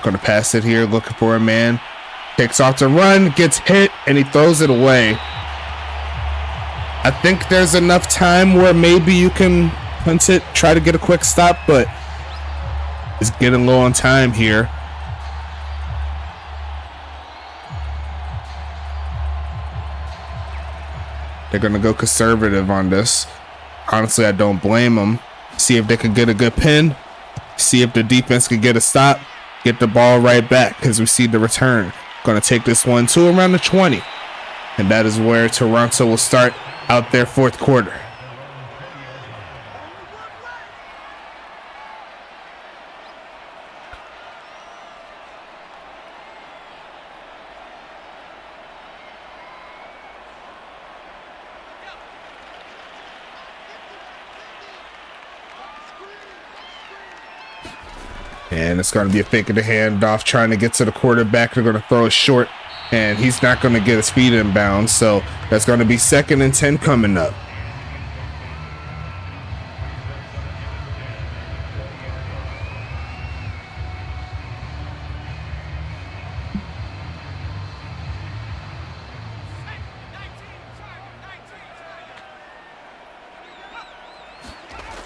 Gonna pass it here, looking for a man. Takes off to run, gets hit, and he throws it away. I think there's enough time where maybe you can punt it, try to get a quick stop, but it's getting low on time here. They're gonna go conservative on this. Honestly, I don't blame them. See if they can get a good pin. See if the defense can get a stop. Get the ball right back as we see the return. Going to take this one to around the 20. And that is where Toronto will start out their 4th quarter. And it's going to be a fake of the handoff, trying to get to the quarterback. They're going to throw it short, and he's not going to get his feet in bounds. So that's going to be 2nd and 10 coming up.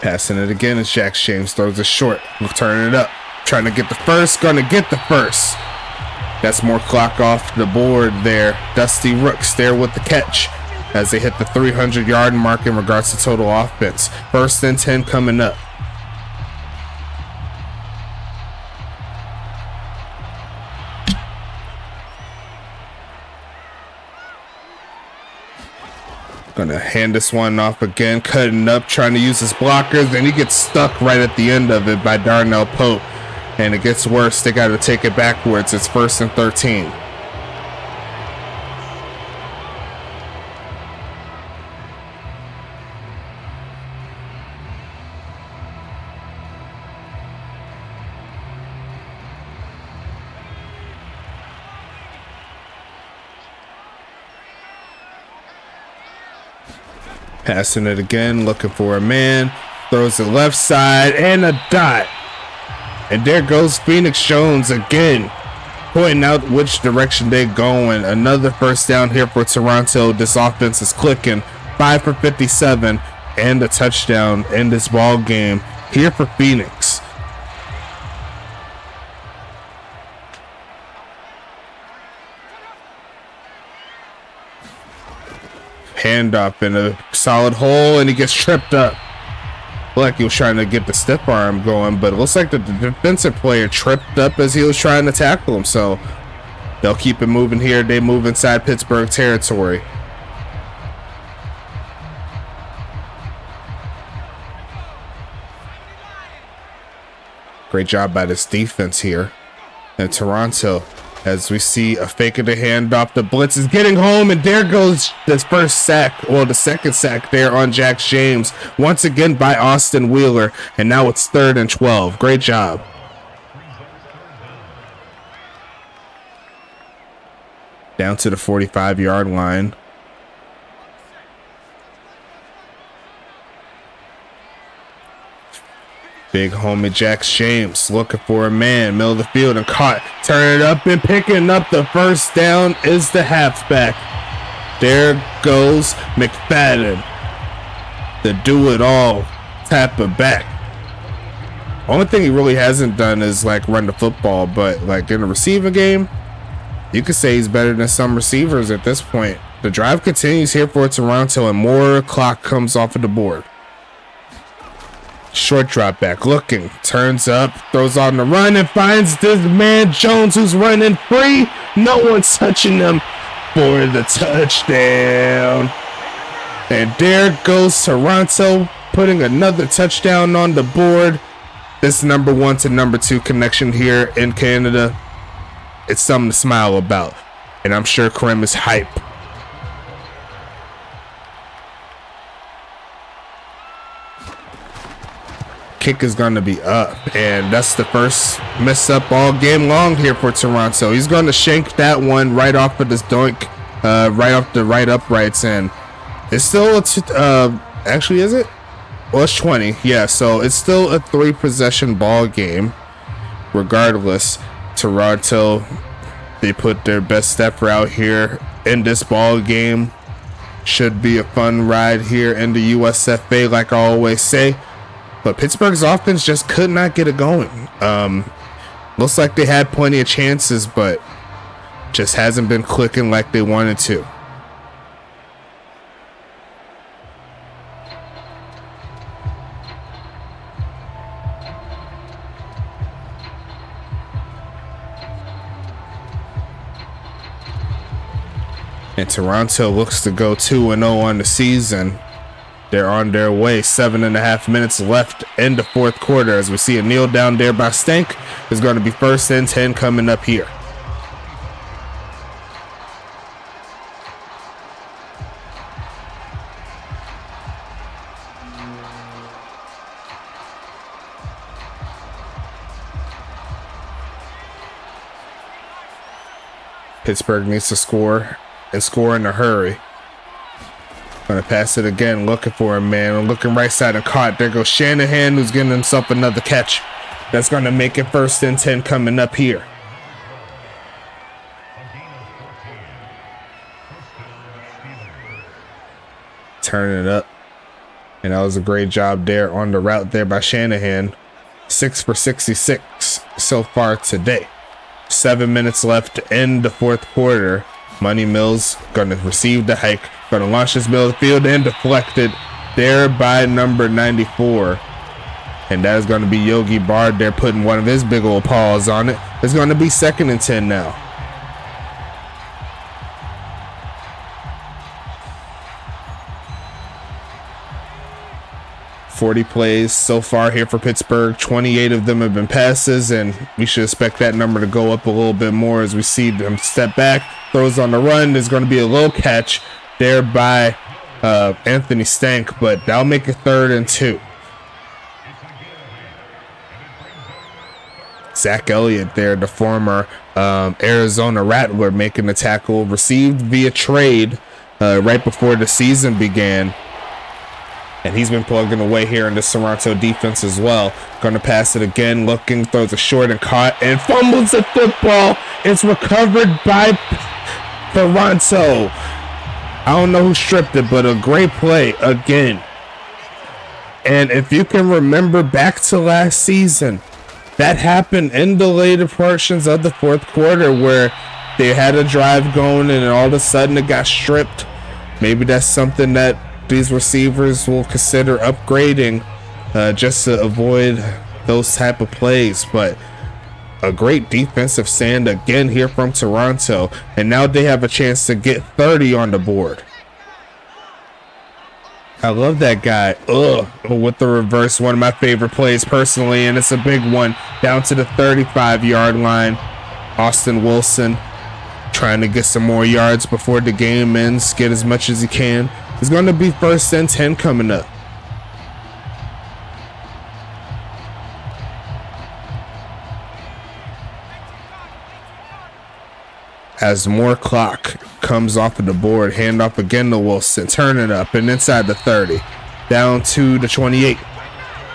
Passing it again as Jack James throws it short. We'll turn it up. Trying to get the first. Going to get the first. That's more clock off the board there. Dusty Rooks there with the catch as they hit the 300-yard mark in regards to total offense. 1st and 10 coming up. Gonna hand this one off again, cutting up, trying to use his blockers, and he gets stuck right at the end of it by Darnell Pope. And it gets worse. They got to take it backwards. It's 1st and 13. Passing it again, looking for a man. Throws the left side and a dot. And there goes Phoenix Jones again, pointing out which direction they're going. Another 1st down here for Toronto. This offense is clicking. 5 for 57. and a touchdown in this ball game here for Phoenix. Handoff in a solid hole, and he gets tripped up. Like he was trying to get the stiff arm going, but it looks like the defensive player tripped up as he was trying to tackle him. So they'll keep it moving here. They move inside Pittsburgh territory. Great job by this defense here in Toronto. As we see a fake of the handoff, the blitz is getting home, and there goes this first sack, or the second sack there on Jax James, once again by Austin Wheeler, and now it's 3rd and 12. Great job. Down to the 45-yard line. Big homie Jax James looking for a man, middle of the field, and caught. Turn it up and picking up the first down is the halfback. There goes McFadden, the do-it-all type of back. Only thing he really hasn't done is like run the football, but like in a receiving game, you could say he's better than some receivers at this point. The drive continues here for Toronto, and more clock comes off of the board. Short drop back, looking, turns up, throws on the run, and finds this man Jones, who's running free. No one's touching him for the touchdown. And there goes Toronto, putting another touchdown on the board. This number 1 to number 2 connection here in Canada, it's something to smile about. And I'm sure Kareem is hype. Kick is going to be up, and that's the first mess up all game long here for Toronto. He's going to shank that one right off of this doink, right off the right uprights, and it's still actually, is it? Well, it's 20. Yeah, so it's still a 3-possession ball game. Regardless, Toronto, they put their best stepper out here in this ball game. Should be a fun ride here in the USFA, like I always say. But Pittsburgh's offense just could not get it going. Looks like they had plenty of chances, but just hasn't been clicking like they wanted to. And Toronto looks to go 2-0 on the season. They're on their way. 7.5 minutes left in the 4th quarter. As we see a kneel down there by Stank. There's going to be 1st and 10 coming up here. Pittsburgh needs to score, and score in a hurry. Gonna pass it again, looking for a man. Looking right side and caught. There goes Shanahan, who's getting himself another catch. That's gonna make it 1st and 10 coming up here. Turn it up. And that was a great job there on the route there by Shanahan. 6 for 66 so far today. 7 minutes left in the 4th quarter. Money Mills gonna receive the hike. Gonna launch this middle of the field and deflected there by number 94. And that is gonna be Yogi Bard there, putting one of his big old paws on it. It's gonna be 2nd and 10 now. .40 plays so far here for Pittsburgh. 28 of them have been passes, and we should expect that number to go up a little bit more as we see them step back. Throws on the run. There's going to be a little catch there by Anthony Stank, but that'll make it 3rd and 2. Zach Elliott there, the former Arizona Rattler, making the tackle. Received via trade right before the season began. And he's been plugging away here in the Toronto defense as well. Going to pass it again, looking, throws a short and caught, and fumbles the football. It's recovered by Toronto. I don't know who stripped it, but a great play again And if you can remember back to last season, that happened in the later portions of the fourth quarter where they had a drive going and all of a sudden it got stripped. Maybe that's something that these receivers will consider upgrading just to avoid those type of plays. But a great defensive stand again here from Toronto, and now they have a chance to get 30 on the board. I love that guy. With the reverse, one of my favorite plays personally, and it's a big one down to the 35-yard line. Austin Wilson trying to get some more yards before the game ends, get as much as he can. It's going to be 1st and 10 coming up. As more clock comes off of the board, handoff again to Wilson, turn it up and inside the 30, down to the 28,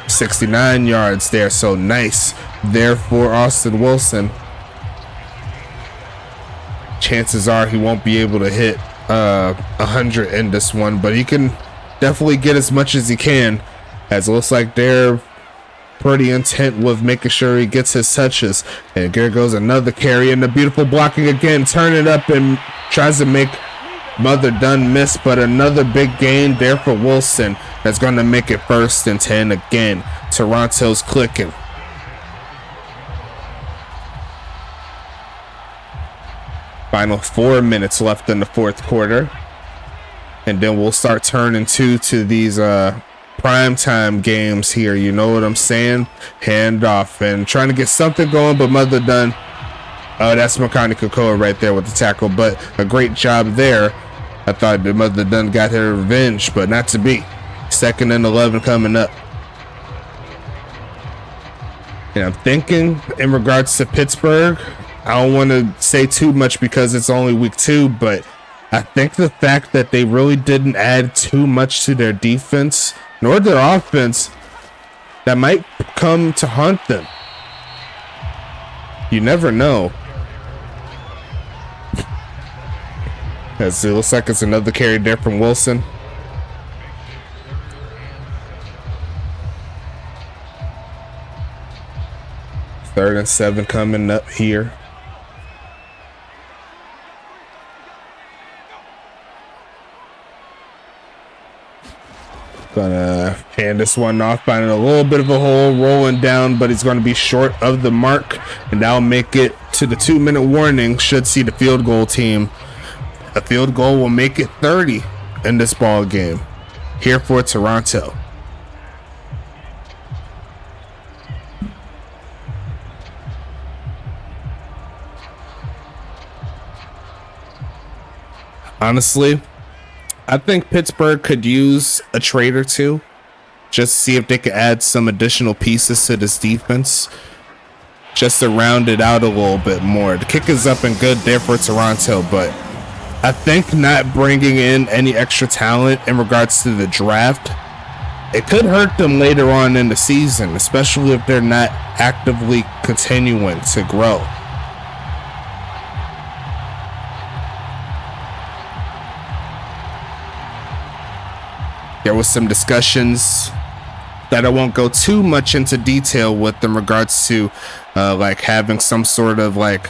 69 yards there. So nice there for Austin Wilson. Chances are he won't be able to hit 100 in this one, but he can definitely get as much as he can, as it looks like they're pretty intent with making sure he gets his touches. And there goes another carry and the beautiful blocking again, turn it up and tries to make Mother Dunn miss, but another big gain there for Wilson. That's going to make it 1st and 10 again. Toronto's clicking. Final 4 minutes left in the fourth quarter, and then we'll start turning to these primetime games here, you know what I'm saying? Handoff and trying to get something going, but Mother Dunn, that's Makani Kakoa right there with the tackle, but a great job there. I thought the Mother Dunn got her revenge, but not to be. 2nd and 11 coming up. And I'm thinking in regards to Pittsburgh, I don't want to say too much because it's only week 2, but I think the fact that they really didn't add too much to their defense nor their offense, that might come to haunt them. You never know. As it looks like it's another carry there from Wilson. Third and 7 coming up here. Gonna hand this one off, finding a little bit of a hole, rolling down, but he's going to be short of the mark, and that'll make it to the 2-minute warning. Should see the field goal team. A field goal will make it 30 in this ball game here for Toronto. Honestly, I think Pittsburgh could use a trade or two just to see if they could add some additional pieces to this defense just to round it out a little bit more. The kick is up and good there for Toronto, but I think not bringing in any extra talent in regards to the draft, it could hurt them later on in the season, especially if they're not actively continuing to grow. There was some discussions that I won't go too much into detail with in regards to like having some sort of like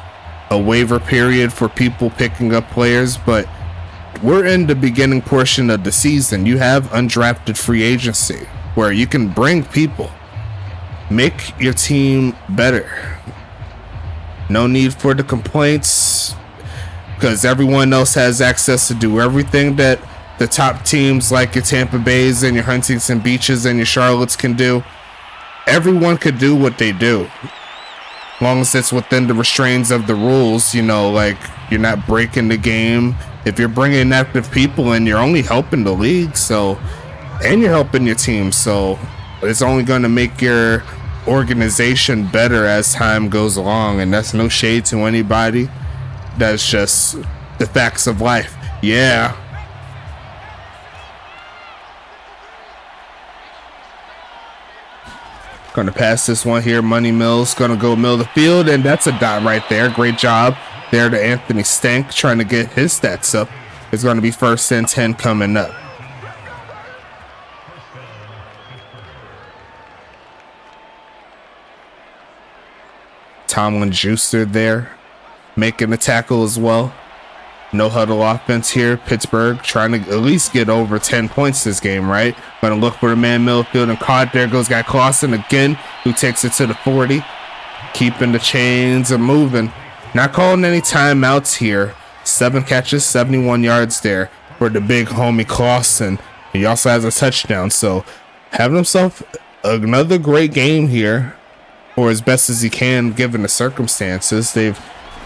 a waiver period for people picking up players, but we're in the beginning portion of the season. You have undrafted free agency where you can bring people, make your team better. No need for the complaints because everyone else has access to do everything that the top teams like your Tampa Bays and your Huntington Beaches and your Charlottes can do. Everyone could do what they do, as long as it's within the restraints of the rules. You know, like you're not breaking the game. If you're bringing active people in, you're only helping the league. So, and you're helping your team. So it's only going to make your organization better as time goes along. And that's no shade to anybody. That's just the facts of life. Yeah. Gonna pass this one here. Money Mills gonna go middle of the field, and that's a dot right there. Great job there to Anthony Stank trying to get his stats up. It's gonna be 1st and 10 coming up. Tomlin Juicer there making the tackle as well. No huddle offense here. Pittsburgh trying to at least get over 10 points this game, right? Gonna look for the man Millfield and caught. There goes Guy Clausen again, who takes it to the 40. Keeping the chains of moving. Not calling any timeouts here. 7 catches, 71 yards there for the big homie Clausen. He also has a touchdown, so having himself another great game here, or as best as he can given the circumstances. They've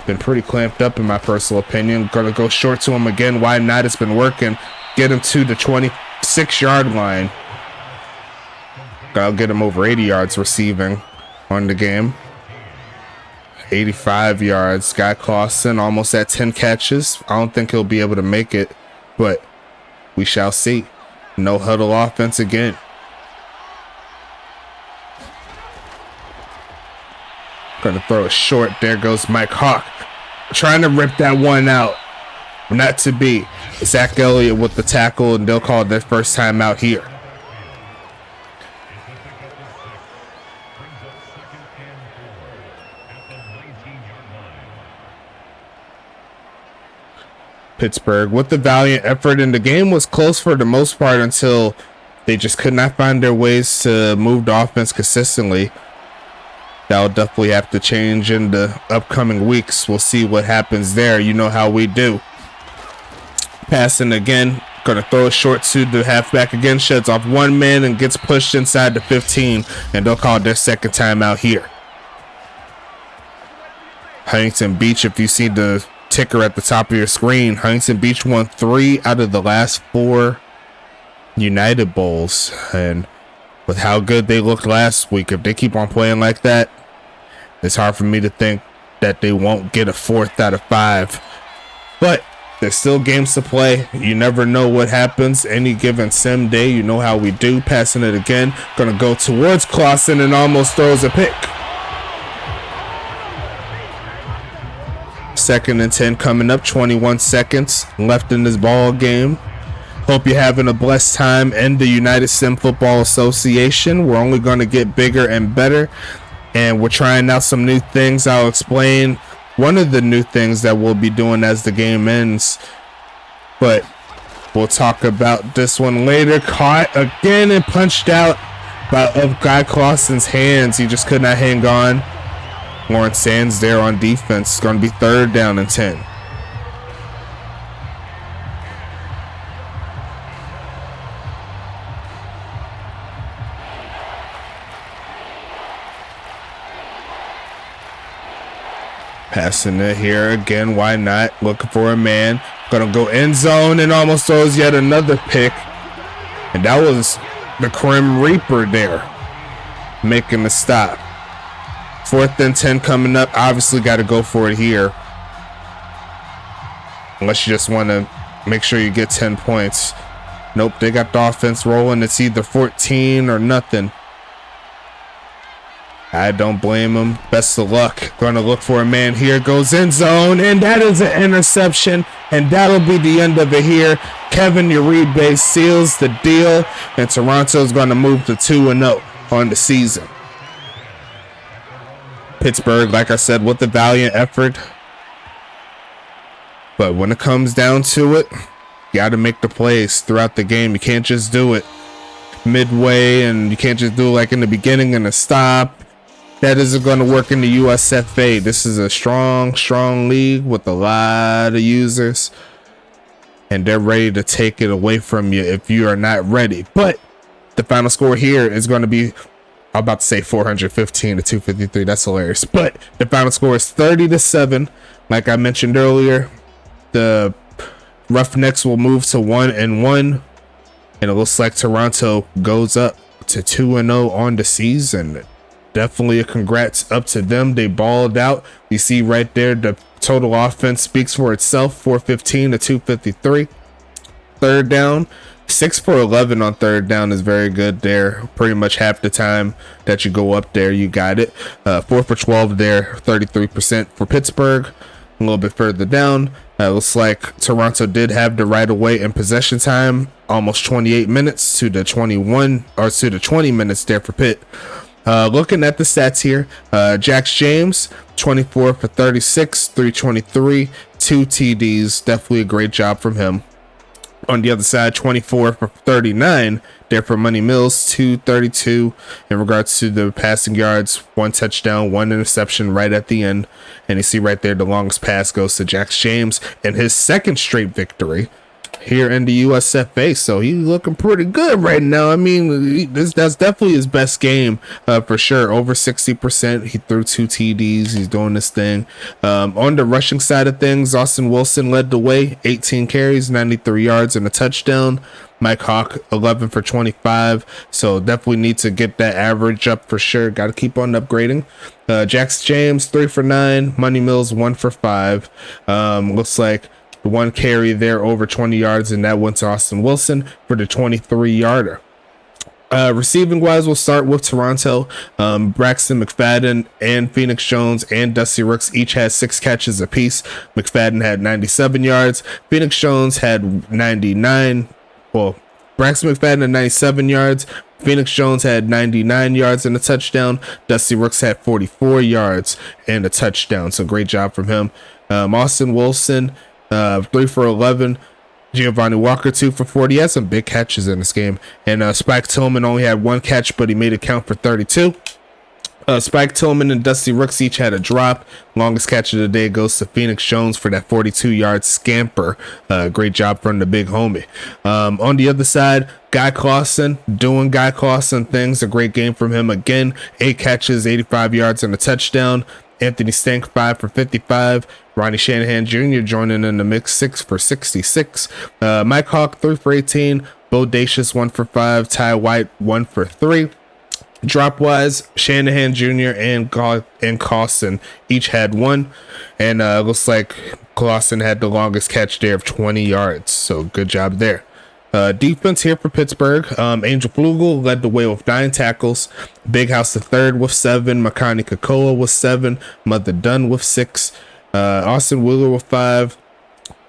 been pretty clamped up in my personal opinion. Gonna go short to him again. Why not? It's been working. Get him to the 26-yard line. I'll get him over 80 yards receiving on the game. 85 yards. Guy Clausen almost at 10 catches. I don't think he'll be able to make it, but we shall see. No huddle offense again. Gonna throw it short. There goes Mike Hawk, trying to rip that one out. Not to be. Zach Elliott with the tackle, and they'll call it their first time out here. Pittsburgh with the valiant effort, and the game was close for the most part until they just could not find their ways to move the offense consistently. That'll definitely have to change in the upcoming weeks. We'll see what happens there. You know how we do. Passing again. Gonna throw it short to the halfback again. Sheds off one man and gets pushed inside the 15. And they'll call it their second time out here. Huntington Beach, if you see the ticker at the top of your screen, Huntington Beach won 3 out of the last 4 United Bowls. And with how good they looked last week, if they keep on playing like that, it's hard for me to think that they won't get a 4th out of 5. But there's still games to play. You never know what happens any given sim day. You know how we do. Passing it again. Gonna go towards Clausen and almost throws a pick. 2nd and 10 coming up. 21 seconds left in this ball game. Hope you're having a blessed time in the United Sim Football Association. We're only going to get bigger and better, and we're trying out some new things. I'll explain one of the new things that we'll be doing as the game ends, but we'll talk about this one later. Caught again and punched out of Guy Clausen's hands. He just could not hang on. Lawrence Sands there on defense. It's going to be 3rd down and 10. Passing it here again. Why not? Looking for a man. Gonna go end zone and almost throws yet another pick. And that was the Grim Reaper there making the stop. 4th and 10 coming up. Obviously got to go for it here. Unless you just want to make sure you get 10 points. Nope, they got the offense rolling. It's either 14 or nothing. I don't blame him. Best of luck. Going to look for a man here. Goes in zone, and that is an interception, and that'll be the end of it here. Kevin Uribe seals the deal, and Toronto's going to move to 2-0 on the season. Pittsburgh, like I said, with the valiant effort. But when it comes down to it, you got to make the plays throughout the game. You can't just do it midway, and you can't just do it like in the beginning and a stop. That isn't going to work in the USFA. This is a strong league with a lot of users, and they're ready to take it away from you if you are not ready. But the final score here is going to be, I'm about to say 415 to 253. That's hilarious. But the final score is 30-7. Like I mentioned earlier, the Roughnecks will move to 1-1, and it looks like Toronto goes up to 2-0 on the season. Definitely a congrats up to them. They balled out. You see right there, the total offense speaks for itself. 415 to 253. 3rd down, 6 for 11 on 3rd down is very good there. Pretty much half the time that you go up there, you got it. 4 for 12 there, 33% for Pittsburgh. A little bit further down, looks like Toronto did have the right of way in possession time, almost 28 minutes to the 21 or to the 20 minutes there for Pitt. Looking at the stats here, Jax James, 24 for 36, 323, 2 TDs. Definitely a great job from him. On the other side, 24 for 39 there for Money Mills, 232 in regards to the passing yards, 1 touchdown, 1 interception right at the end. And you see right there, the longest pass goes to Jax James and his second straight victory here in the USFA. So he's looking pretty good right now. I mean, that's definitely his best game for sure. Over 60%. He threw 2 TDs. He's doing this thing. On the rushing side of things, Austin Wilson led the way, 18 carries, 93 yards and a touchdown. Mike Hawk, 11 for 25. So definitely need to get that average up for sure. Got to keep on upgrading. Jax James, 3 for 9. Money Mills, 1 for 5. Looks like 1 carry there over 20 yards, and that went to Austin Wilson for the 23-yarder. Receiving wise, we'll start with Toronto. Braxton McFadden and Phoenix Jones and Dusty Rooks each had 6 catches apiece. McFadden had 97 yards. Phoenix Jones had 99. Well, Braxton McFadden had 97 yards. Phoenix Jones had 99 yards and a touchdown. Dusty Rooks had 44 yards and a touchdown. So great job from him. Austin Wilson, 3 for 11. Giovanni Walker, 2 for 40. He had some big catches in this game. And Spike Tillman only had 1 catch, but he made it count for 32. Spike Tillman and Dusty Rooks each had a drop. Longest catch of the day goes to Phoenix Jones for that 42-yard scamper. Great job from the big homie. On the other side, Guy Clausen doing Guy Clausen things. A great game from him again. 8 catches, 85 yards and a touchdown. Anthony Stank, 5 for 55. Ronnie Shanahan Jr. joining in the mix, 6 for 66. Mike Hawk, 3 for 18. Bodacious, 1 for 5. Ty White, 1 for 3. Drop wise, Shanahan Jr. and Clausen each had 1. And looks like Clausen had the longest catch there of 20 yards. So good job there. Defense here for Pittsburgh. Angel Flugel led the way with 9 tackles. Big House III with 7. Makani Kakoa with 7. Mother Dunn with 6. Austin Wheeler with 5.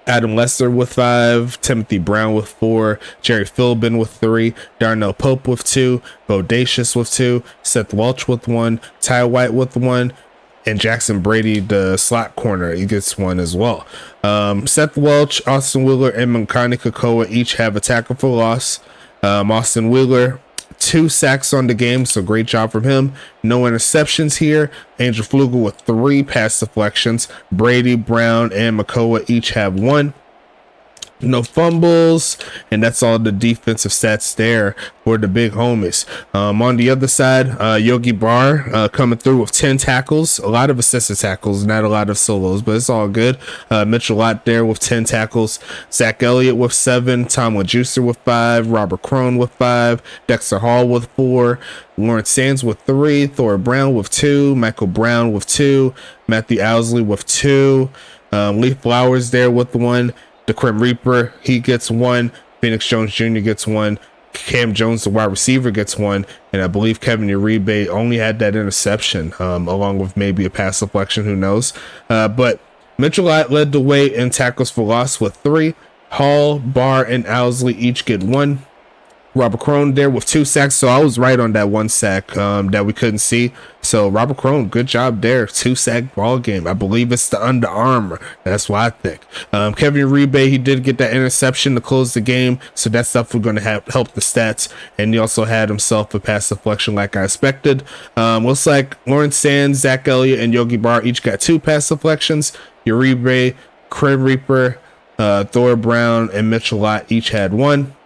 Adam Lester with 5, Timothy Brown with 4, Jerry Philbin with 3, Darnell Pope with 2, Bodacious with 2, Seth Welch with 1, Ty White with 1, and Jackson Brady, the slot corner, he gets 1 as well. Seth Welch, Austin Wheeler, and Makani Kakoa each have a tackle for loss. Austin Wheeler, 2 sacks on the game, so great job from him. No interceptions here. Angel Flugel with 3 pass deflections. Brady, Brown, and Makoa each have 1. No fumbles, and that's all the defensive stats there for the big homies. On the other side, Yogi Barr coming through with 10 tackles, a lot of assisted tackles, not a lot of solos, but it's all good. Mitchell Lott there with 10 tackles, Zach Elliott with 7, Tom Juicer with 5, Robert Crone with 5, Dexter Hall with 4, Lawrence Sands with 3, Thor Brown with 2, Michael Brown with 2, Matthew Owsley with 2, Lee Flowers there with 1. The Crim Reaper, he gets 1. Phoenix Jones Jr. gets 1. Cam Jones, the wide receiver, gets 1. And I believe Kevin Uribe only had that interception, along with maybe a pass deflection, who knows. But Mitchell Lott led the way in tackles for loss with 3. Hall, Barr, and Owsley each get 1. Robert Crone there with 2 sacks, so I was right on that 1 sack that we couldn't see. So Robert Crone, good job there. 2 sack ball game. I believe it's the Under Armour. That's what I think. Kevin Uribe, he did get that interception to close the game, so that's definitely going to help the stats. And he also had himself a pass deflection like I expected. Looks like Lawrence Sands, Zach Elliott, and Yogi Barr each got 2 pass deflections. Uribe, Crim Reaper, Thor Brown, and Mitchell Lott each had 1.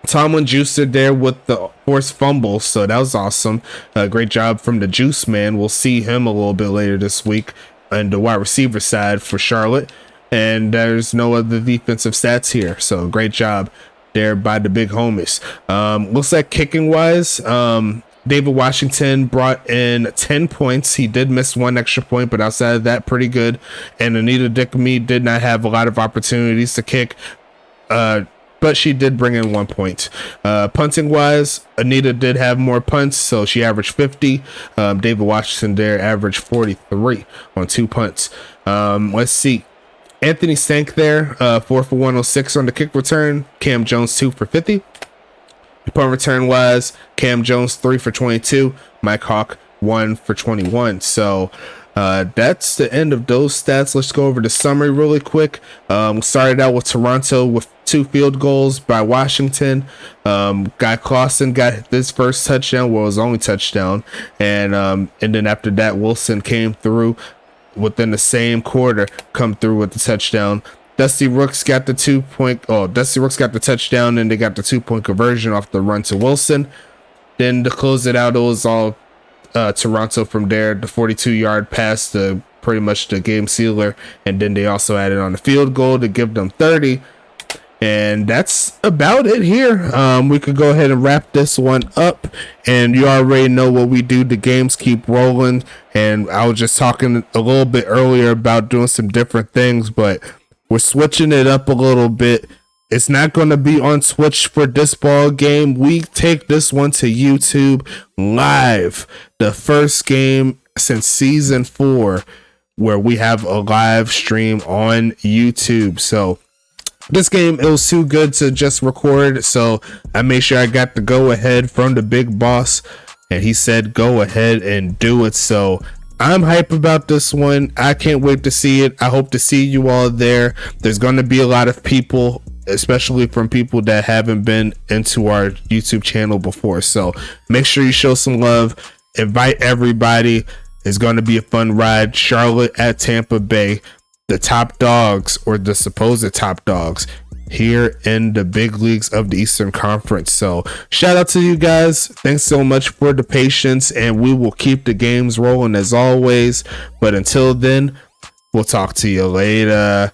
Tomlin Juicer there with the forced fumble, so that was awesome. Great job from the Juice Man. We'll see him a little bit later this week on the wide receiver side for Charlotte. And there's no other defensive stats here, so great job there by the big homies. Looks like kicking wise, David Washington brought in 10 points. He did miss 1 extra point, but outside of that, pretty good. And Anita Dickamy did not have a lot of opportunities to kick, but she did bring in 1 point. Punting wise, Anita did have more punts, so she averaged 50. David Washington there averaged 43 on 2 punts. Let's see. Anthony Stank there, 4 for 106 on the kick return. Cam Jones, 2 for 50. Punt return wise, Cam Jones 3 for 22, Mike Hawk 1 for 21. So that's the end of those stats. Let's go over the summary really quick. We started out with Toronto with 2 field goals by Washington. Guy Clausen got his first touchdown, well, his only touchdown, and then after that, Wilson came through within the same quarter, come through with the touchdown. Dusty Rooks got the touchdown, and they got the 2-point conversion off the run to Wilson. Then to close it out, it was all Toronto from there. The 42-yard pass to pretty much the game sealer, and then they also added on the field goal to give them 30. And that's about it here. We could go ahead and wrap this one up, and you already know what we do. The games keep rolling, and I was just talking a little bit earlier about doing some different things, but we're switching it up a little bit. It's not going to be on Twitch for this ball game. We take this one to YouTube live. The first game since season 4 where we have a live stream on YouTube. So this game, it was too good to just record, so I made sure I got the go ahead from the big boss, and he said go ahead and do it. So I'm hype about this one. I can't wait to see it. I hope to see you all there. There's going to be a lot of people, especially from people that haven't been into our YouTube channel before, so make sure you show some love, invite everybody. It's going to be a fun ride. Charlotte at Tampa Bay, the top dogs, or the supposed top dogs, here in the big leagues of the Eastern Conference. So shout out to you guys. Thanks so much for the patience, and we will keep the games rolling as always. But until then, we'll talk to you later.